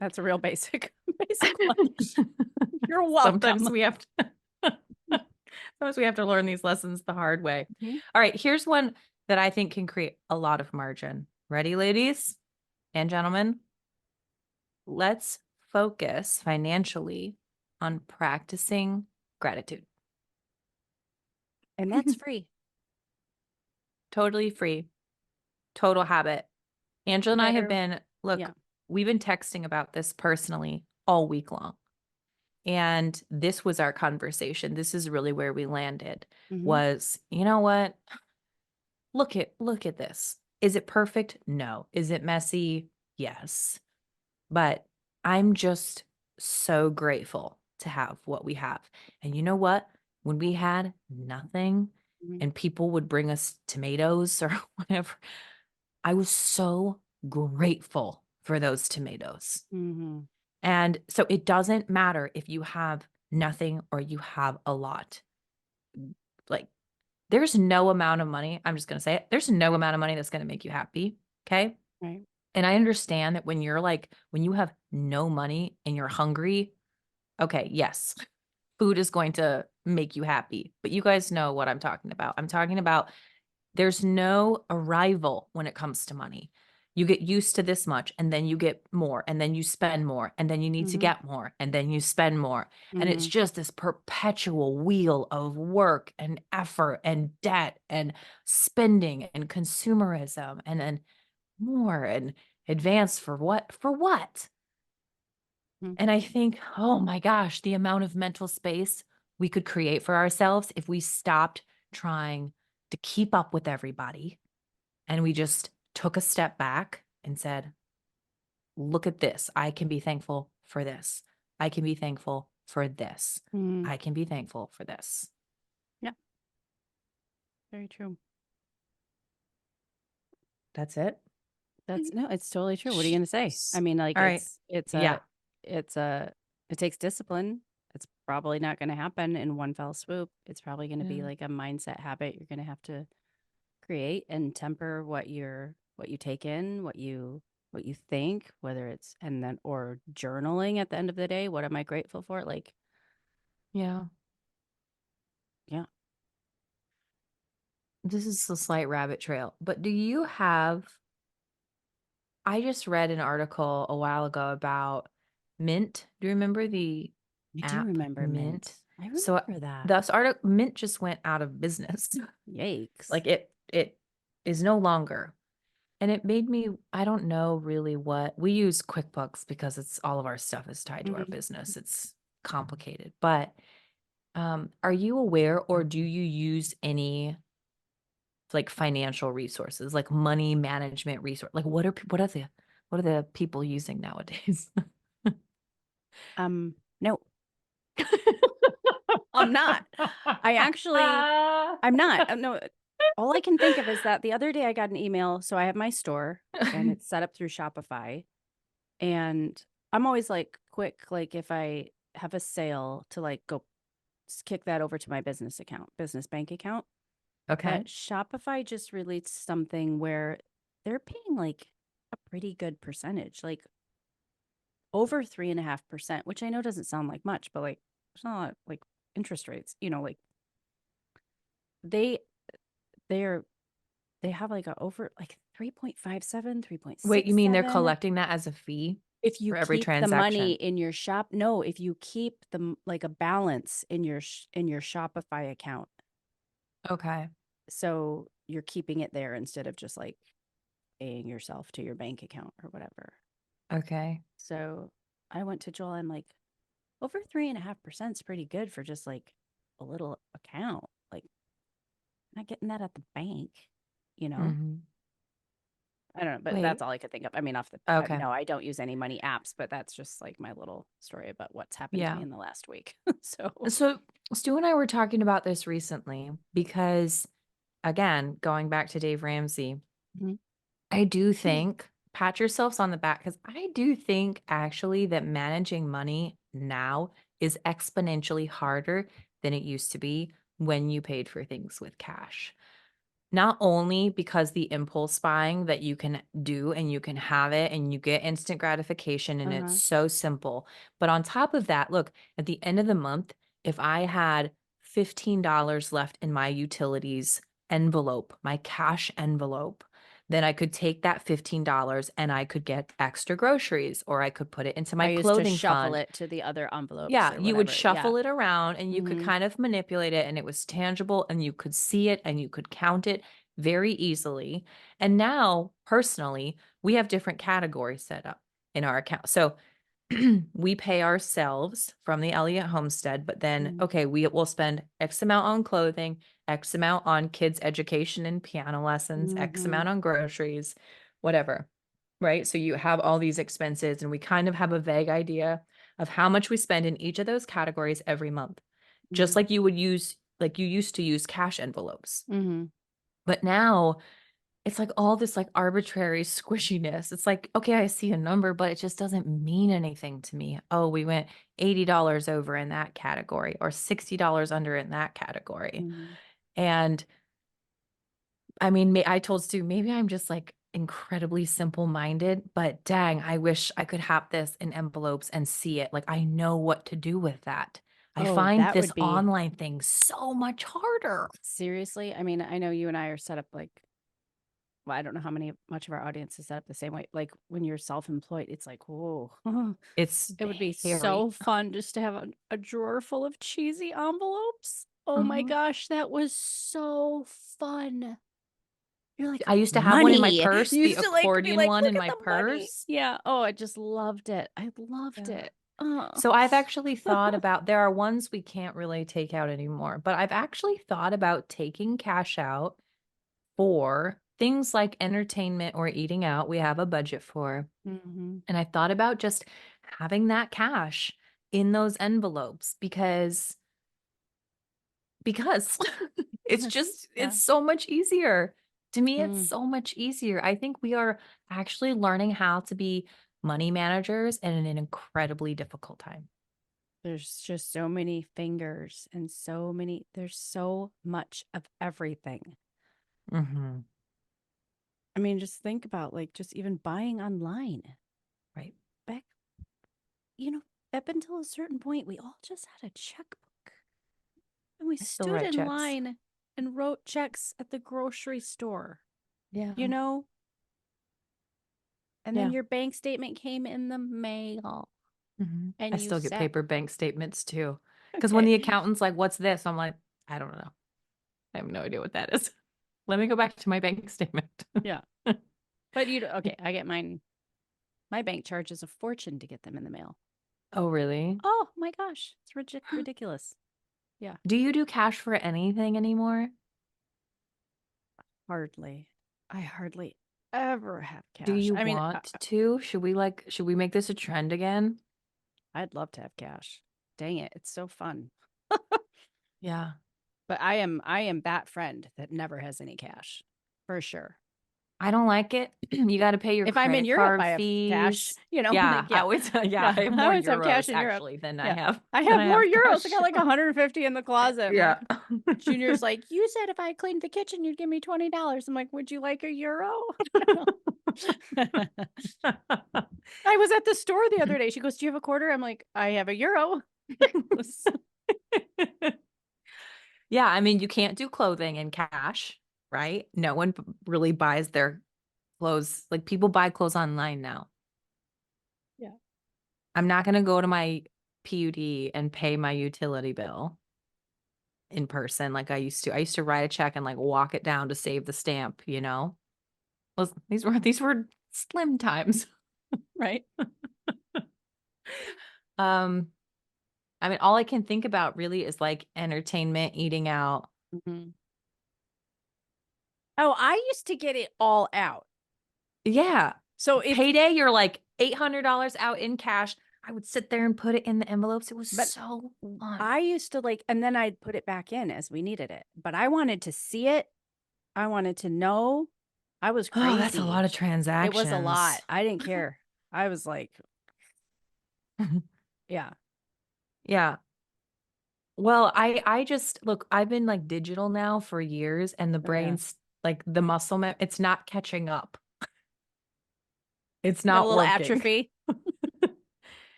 B: That's a real basic one. You're welcome.
A: Sometimes we have to learn these lessons the hard way. All right, here's one that I think can create a lot of margin. Ready, ladies and gentlemen? Let's focus financially on practicing gratitude.
B: And that's free.
A: Totally free. Total habit. Angela and I have been, we've been texting about this personally all week long. And this was our conversation. This is really where we landed was, you know what? Look at this. Is it perfect? No. Is it messy? Yes. But I'm just so grateful to have what we have. And you know what? When we had nothing and people would bring us tomatoes or whatever, I was so grateful for those tomatoes. And so it doesn't matter if you have nothing or you have a lot. Like, there's no amount of money. I'm just going to say it. There's no amount of money that's going to make you happy. Okay.
B: Right.
A: And I understand that when you have no money and you're hungry, okay, yes, food is going to make you happy. But you guys know what I'm talking about. I'm talking about there's no arrival when it comes to money. You get used to this much and then you get more and then you spend more and then you need to get more and then you spend more. And it's just this perpetual wheel of work and effort and debt and spending and consumerism and then more and advance for what? For what? And I think, oh my gosh, the amount of mental space we could create for ourselves if we stopped trying to keep up with everybody and we just took a step back and said, look at this. I can be thankful for this. I can be thankful for this.
B: Mm,
A: I can be thankful for this.
B: yeah, very true.
A: That's it.
B: No, it's totally true. What are you gonna say? I mean, like
A: All right.
B: it's
A: Yeah.
B: it takes discipline. It's probably not gonna happen in one fell swoop. It's probably gonna be
A: Yeah.
B: like a mindset habit you're gonna have to create and temper what you take in, what you think, whether it's and then or journaling at the end of the day. What am I grateful for? Like,
A: Yeah.
B: yeah.
A: This is a slight rabbit trail, but do you have I just read an article a while ago about Mint. Do you remember the
B: I do
A: app
B: remember
A: Mint?
B: Mint. I
A: So
B: remember that.
A: this article Mint just went out of business.
B: Yikes.
A: Like it is no longer. And it made me I don't know really what we use QuickBooks because it's all of our stuff is tied to our
B: Mhm.
A: business. It's complicated. But are you aware or do you use any like financial resources, like money management resource? Like what are the people using nowadays?
B: No, I'm not. I'm not. No, all I can think of is that the other day I got an email. So I have my store and it's set up through Shopify. And I'm always like quick, like if I have a sale to like go kick that over to my business bank account.
A: Okay.
B: But Shopify just released something where they're paying like a pretty good percentage, like over 3.5%, which I know doesn't sound like much, but like there's not a lot, like interest rates, like they they're they have like a over like 3.57,
A: Wait, you mean they're
B: 3.67.
A: collecting that as a fee
B: If you
A: for every
B: keep the money
A: transaction?
B: in your shop, no, if you keep like a balance in in your Shopify account.
A: Okay.
B: So you're keeping it there instead of just like paying yourself to your bank account or whatever.
A: Okay.
B: So I went to Joel. I'm like, over 3.5% is pretty good for just like a little account. Like, not getting that at the bank, you know?
A: Mhm.
B: I don't know, but
A: Wait.
B: that's all I could think of. I mean,
A: Okay.
B: no, I don't use any money apps, but that's just like my little story about what's happened to me
A: Yeah.
B: in the last week. So,
A: So Stu and I were talking about this recently because again, going back to Dave Ramsey,
B: Mhm.
A: I do think pat yourselves on the back because I do think actually that managing money now is exponentially harder than it used to be when you paid for things with cash. Not only because the impulse buying that you can do and you can have it and you get instant gratification and it's
B: uh-huh.
A: so simple. But on top of that, look, at the end of the month, if I had $15 left in my utilities envelope, my cash envelope, then I could take that $15 and I could get extra groceries or I could put it into my
B: I used to
A: clothing
B: shuffle
A: fund.
B: it to the other envelopes
A: Yeah,
B: or
A: you would
B: whatever. Yeah.
A: shuffle it around and you could
B: Hmm.
A: kind of manipulate it and it was tangible and you could see it and you could count it very easily. And now, personally, we have different categories set up in our account. So we pay ourselves from the Elliott Homestead, but then,
B: Hmm.
A: okay, we will spend X amount on clothing, X amount on kids' education and piano lessons, X
B: Hmm.
A: amount on groceries, whatever. Right. So you have all these expenses, and we kind of have a vague idea of how much we spend in each of those categories every month, just like you would use, like you used to use cash envelopes.
B: Hmm.
A: But now it's like all this like arbitrary squishiness. It's like, okay, I see a number, but it just doesn't mean anything to me. Oh, we went $80 over in that category or $60 under in that category.
B: Hmm.
A: And I mean, I told Stu, maybe I'm just like incredibly simple minded, but dang, I wish I could have this in envelopes and see it. Like I know what to do with that. I
B: Oh,
A: find
B: that
A: this
B: would be
A: online thing so much harder.
B: seriously. I mean, I know you and I are set up like, well, I don't know how much of our audience is set up the same way. Like when you're self-employed, it's like, whoa,
A: It's
B: it would be
A: hairy.
B: so fun just to have a drawer full of cheesy envelopes. Oh my
A: Mhm.
B: gosh, that was so fun. You're like,
A: I used to have one in my
B: money.
A: purse,
B: You
A: the
B: used to like be
A: accordion
B: like,
A: one
B: look
A: in
B: at
A: my
B: the money.
A: purse.
B: Yeah. Oh, I just loved it. I loved
A: Yeah.
B: it. Oh.
A: So I've actually thought about, there are ones we can't really take out anymore, but I've actually thought about taking cash out for things like entertainment or eating out. We have a budget for.
B: Hmm.
A: And I thought about just having that cash in those envelopes because it's just,
B: Yeah.
A: it's so much easier. To me, it's
B: Mm.
A: so much easier. I think we are actually learning how to be money managers in an incredibly difficult time.
B: There's just so many fingers and there's so much of everything.
A: Hmm.
B: I mean, just think about like just even buying online.
A: Right.
B: Back, you know, up until a certain point, we all just had a checkbook and we
A: I still
B: stood
A: write
B: in
A: checks.
B: line and wrote checks at the grocery store,
A: Yeah.
B: you know? And then
A: Yeah.
B: your bank statement came in the mail
A: I
B: and you
A: still get
B: sat,
A: paper bank statements too. Because when
B: okay.
A: the accountant's like, what's this? I'm like, I don't know. I have no idea what that is. Let me go back to my bank statement.
B: Yeah. But okay, I get mine. My bank charges a fortune to get them in the mail.
A: Oh, really?
B: Oh my gosh, it's ridiculous. Yeah,
A: Do you do cash for anything anymore?
B: hardly. I hardly ever have
A: Do
B: cash.
A: you
B: I mean,
A: want to? Should we make this a trend again?
B: I'd love to have cash. Dang it, it's so fun.
A: Yeah.
B: But I am that friend that never has any cash. For sure.
A: I don't like it. You got to pay your
B: If I'm in
A: credit
B: Europe, I
A: card
B: have cash,
A: fees.
B: like
A: Yeah, I
B: yeah.
A: always yeah,
B: Yeah,
A: I have
B: I
A: more
B: always have cash
A: euros
B: in Europe.
A: actually than I
B: Yeah.
A: have
B: I
A: than
B: have
A: I
B: more
A: have
B: euros. I
A: cash.
B: got like 150 in the closet. I'm
A: Yeah.
B: like, Junior's like, you said if I cleaned the kitchen, you'd give me $20. I'm like, would you like a euro? I was at the store the other day. She goes, do you have a quarter? I'm like, I have a euro.
A: Yeah, I mean, you can't do clothing in cash, right? No one really buys their clothes. Like people buy clothes online now.
B: Yeah.
A: I'm not going to go to my PUD and pay my utility bill in person like I used to. I used to write a check and like walk it down to save the stamp, you know? These were slim times.
B: Right.
A: Um, I mean, all I can think about really is like entertainment, eating out.
B: Mm-hmm. Oh, I used to get it all out.
A: Yeah.
B: So if,
A: Payday, you're like $800 out in cash. I would sit there and put it in the envelopes. It was
B: but
A: so fun.
B: I used to like, and then I'd put it back in as we needed it. But I wanted to see it. I wanted to know. I was
A: Oh, that's a lot
B: crazy.
A: of
B: It was a
A: transactions.
B: lot. I didn't care. I was like, yeah.
A: Yeah. Well, I just look, I've been like digital now for years and the
B: Oh, yeah.
A: brain's like the it's not catching up. It's
B: You have a
A: not
B: little
A: working.
B: atrophy.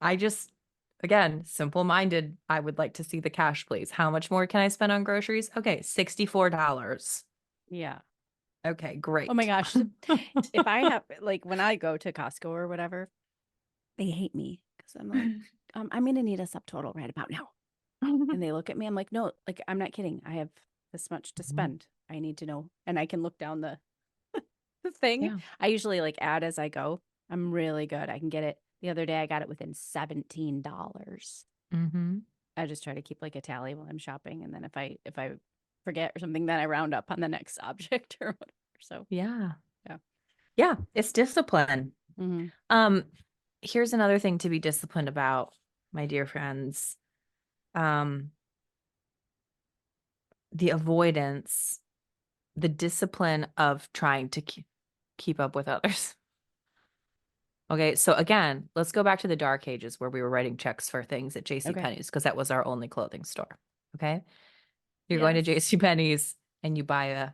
A: I just, again, simple minded. I would like to see the cash, please. How much more can I spend on groceries? Okay, $64.
B: Yeah.
A: Okay,
B: Oh my
A: great.
B: gosh. If I have like when I go to Costco or whatever, they hate me because I'm like, I'm gonna need a subtotal right about now. And they look at me, I'm like, no, like I'm not kidding. I have this much to
A: Mhm.
B: spend. I need to know. And I can look down the thing.
A: Yeah.
B: I usually like add as I go. I'm really good. I can get it. The other day I got it within $17.
A: Mm-hmm.
B: I just try to keep like a tally while I'm shopping. And then if I forget or something, then I round up on the next object or whatever. So
A: Yeah.
B: yeah.
A: Yeah, it's discipline.
B: Mm-hmm.
A: Um, Here's another thing to be disciplined about, my dear friends. Um, the avoidance, the discipline of trying to keep up with others. Okay, so again, let's go back to the dark ages where we were writing checks for things at J.C.
B: Okay.
A: Penney's because that was our only clothing store. Okay, you're going to
B: Yes.
A: J.C. Penney's and you buy a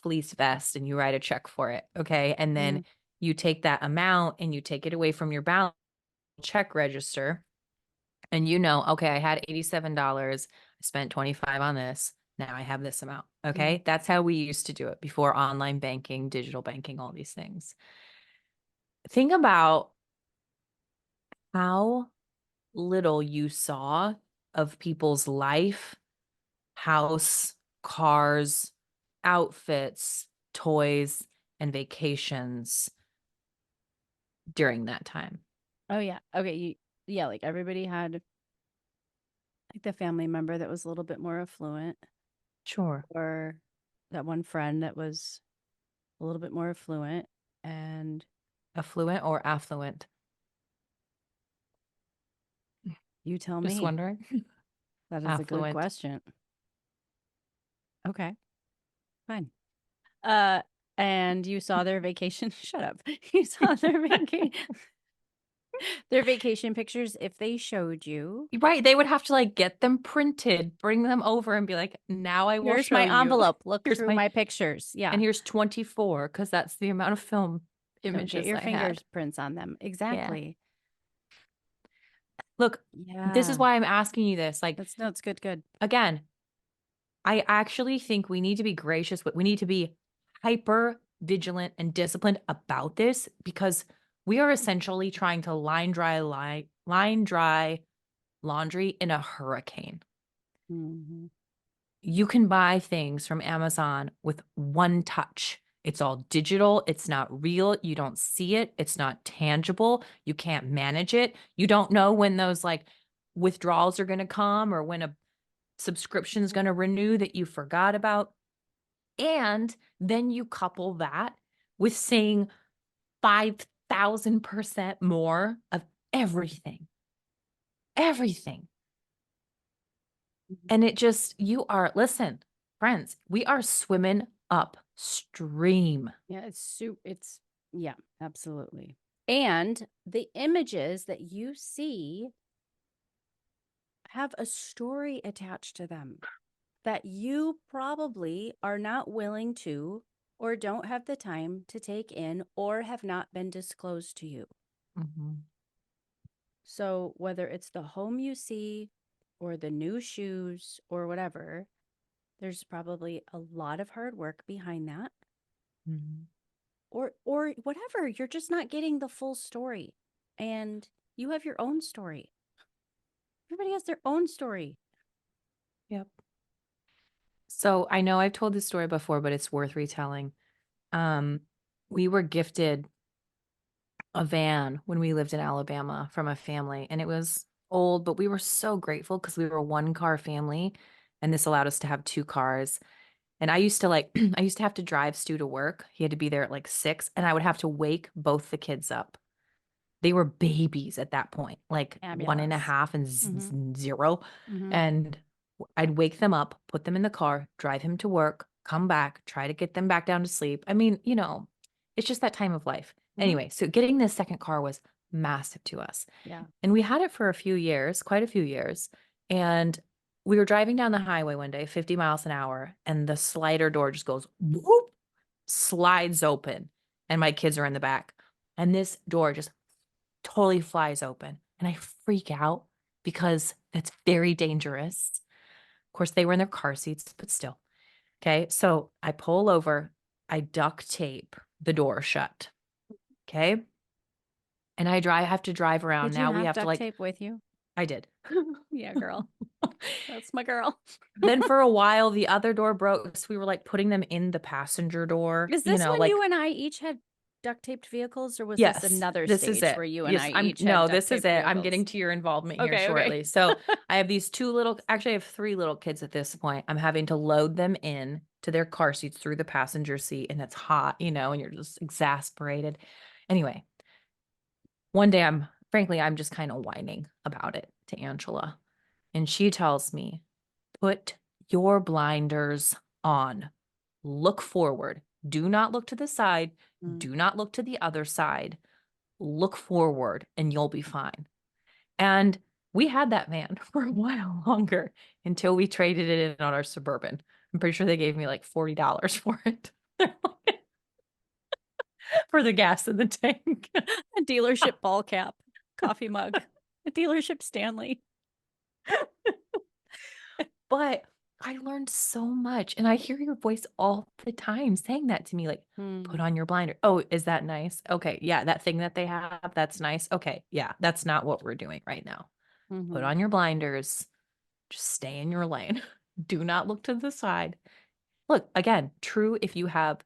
A: fleece vest and you write a check for it. Okay, and then
B: Mm.
A: you take that amount and you take it away from your balance check register, and you know, okay, I had $87. I spent 25 on this. Now I have this amount.
B: Mm.
A: Okay, that's how we used to do it before online banking, digital banking, all these things. Think about how little you saw of people's life, house, cars, outfits, toys, and vacations during that time.
B: Oh yeah. Okay. yeah, like everybody had like the family member that was a little bit more affluent,
A: Sure.
B: or that one friend that was a little bit more affluent. And
A: Affluent or affluent?
B: you tell
A: Just
B: me.
A: wondering.
B: That is a good
A: Affluent.
B: question. Okay, fine. Uh, and you saw their vacation. Shut up. You saw their vacation pictures. If they showed you,
A: Right. They would have to like get them printed, bring them over and be like, now I will
B: here's
A: show
B: my
A: you.
B: envelope. Look
A: Here's
B: through
A: my,
B: my pictures. Yeah.
A: and here's 24 because that's the amount of film
B: Don't get
A: images
B: your
A: I had.
B: fingerprints on them.
A: Yeah.
B: Exactly.
A: Look, this is
B: Yeah.
A: why I'm asking you this. Like,
B: That's no, it's good, good.
A: again, I actually think we need to be gracious, but we need to be hyper vigilant and disciplined about this because we are essentially trying to line dry laundry in a hurricane.
B: Mm-hmm.
A: You can buy things from Amazon with one touch. It's all digital. It's not real. You don't see it. It's not tangible. You can't manage it. You don't know when those like withdrawals are going to come or when a subscription is going to renew that you forgot about. And then you couple that with saying 5,000% more of everything, everything. And it just, listen, friends, we are swimming upstream.
B: Yeah, yeah, absolutely. And the images that you see have a story attached to them that you probably are not willing to, or don't have the time to take in, or have not been disclosed to you.
A: Mhm.
B: So whether it's the home you see or the new shoes or whatever, there's probably a lot of hard work behind that.
A: Mhm.
B: Or whatever, you're just not getting the full story. And you have your own story. Everybody has their own story.
A: Yep. So I know I've told this story before, but it's worth retelling. Um, we were gifted a van when we lived in Alabama from a family, and it was old, but we were so grateful because we were a one-car family, and this allowed us to have two cars. And I used to like, I used to have to drive Stu to work. He had to be there at like 6, and I would have to wake both the kids up. They were babies at that point, like one and a
B: Fabulous.
A: half and
B: Mm-hmm.
A: 0.
B: Mm-hmm.
A: And I'd wake them up, put them in the car, drive him to work, come back, try to get them back down to sleep. I mean, it's just that time of life.
B: Mm-hmm.
A: Anyway, so getting this second car was massive to us.
B: Yeah.
A: And we had it for a few years, quite a few years. And we were driving down the highway one day, 50 miles an hour, and the slider door just goes whoop, slides open, and my kids are in the back. And this door just totally flies open. And I freak out because that's very dangerous. Of course, they were in their car seats, but still. Okay. So I pull over, I duct tape the door shut. Okay. And I have to drive around.
B: Did you
A: Now we
B: have
A: have to
B: duct
A: like,
B: tape with you?
A: I did.
B: Yeah, girl. That's my girl.
A: Then for a while, the other door broke. So we were like putting them in the passenger door,
B: Is this when
A: like,
B: you and I each had duct taped vehicles, or was this
A: yes,
B: another
A: this is
B: stage
A: it.
B: where you and
A: Yes,
B: I
A: I'm
B: each had
A: no,
B: duct
A: this is
B: taped
A: it. I'm
B: vehicles?
A: getting to your involvement here
B: Okay,
A: shortly.
B: okay.
A: So I have these actually I have 3 little kids at this point. I'm having to load them in to their car seats through the passenger seat, and it's hot, and you're just exasperated. Anyway, one day I'm just kind of whining about it to Angela. And she tells me, put your blinders on. Look forward. Do not look to the side.
B: Mm.
A: Do not look to the other side. Look forward and you'll be fine. And we had that van for a while longer until we traded it in on our Suburban. I'm pretty sure they gave me like $40 for it. For the gas in the tank.
B: A dealership ball cap, coffee mug, a dealership Stanley.
A: But I learned so much. And I hear your voice all the time saying that to me, like, put on your blinder. Oh, is that nice? Okay. Yeah. That thing that they have, that's nice. Okay. Yeah. That's not what we're doing right now.
B: Mm-hmm.
A: Put on your blinders. Just stay in your lane. Do not look to the side. Look, again, true if you have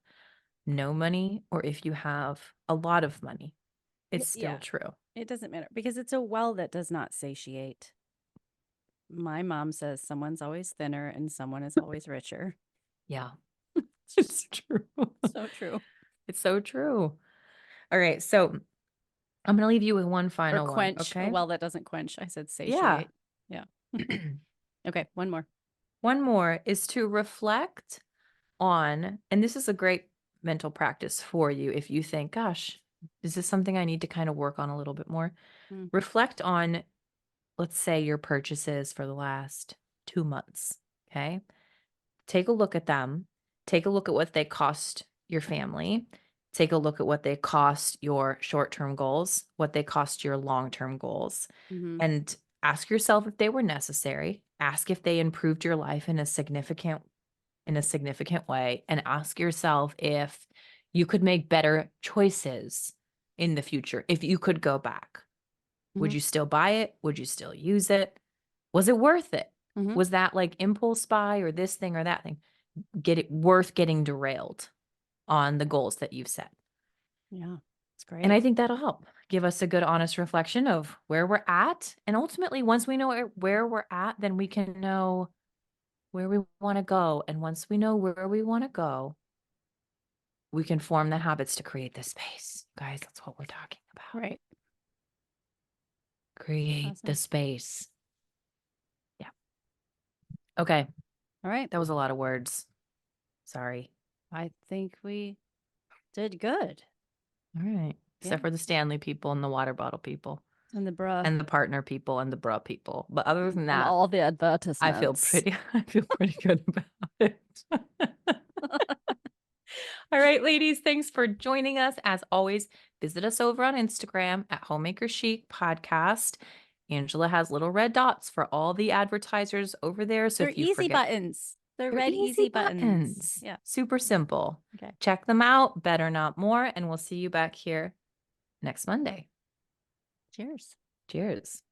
A: no money or if you have a lot of money. It's still true.
B: It doesn't matter because it's a well that does not satiate. My mom says someone's always thinner and someone is always richer.
A: Yeah. It's true.
B: So true.
A: It's so true. All right. So I'm going to leave you with one
B: Or
A: final one.
B: quench. A
A: Okay.
B: well that doesn't quench. I said
A: Yeah.
B: satiate. Yeah. Okay. One more.
A: One more is to reflect on, and this is a great mental practice for you if you think, gosh, is this something I need to kind of work on a little bit more?
B: Mm.
A: Reflect on, let's say, your purchases for the last 2 months. Okay. Take a look at them. Take a look at what they cost your family. Take a look at what they cost your short-term goals, what they cost your long-term goals,
B: Mm-hmm.
A: and ask yourself if they were necessary. Ask if they improved your life in a significant way, and ask yourself if you could make better choices in the future. If you could go back, would
B: Mhm.
A: you still buy it? Would you still use it? Was it worth it?
B: Mhm.
A: Was that like impulse buy or this thing or that thing? Get it worth getting derailed on the goals that you've set?
B: Yeah. It's
A: And
B: great.
A: I think that'll help give us a good, honest reflection of where we're at. And ultimately, once we know where we're at, then we can know where we want to go. And once we know where we want to go, we can form the habits to create the space. Guys, that's what we're talking about.
B: Right.
A: Create the
B: Awesome.
A: space. Yeah. Okay.
B: All right.
A: That was a lot of words. Sorry.
B: I think we did good.
A: All right. Except
B: Yeah.
A: for the Stanley people and the water bottle people
B: And the bruh.
A: and the partner people and the bra people. But other than
B: And
A: that,
B: all the
A: I feel
B: advertisements.
A: pretty good about it. All right, ladies, thanks for joining us. As always, visit us over on Instagram at Homemaker Chic Podcast. Angela has little red dots for all the advertisers over there. So
B: They're
A: if you
B: easy
A: forget,
B: buttons. They're
A: they're
B: red easy buttons.
A: buttons.
B: Yeah.
A: Super simple.
B: Okay.
A: Check them out. Better not more. And we'll see you back here next Monday.
B: Cheers.
A: Cheers.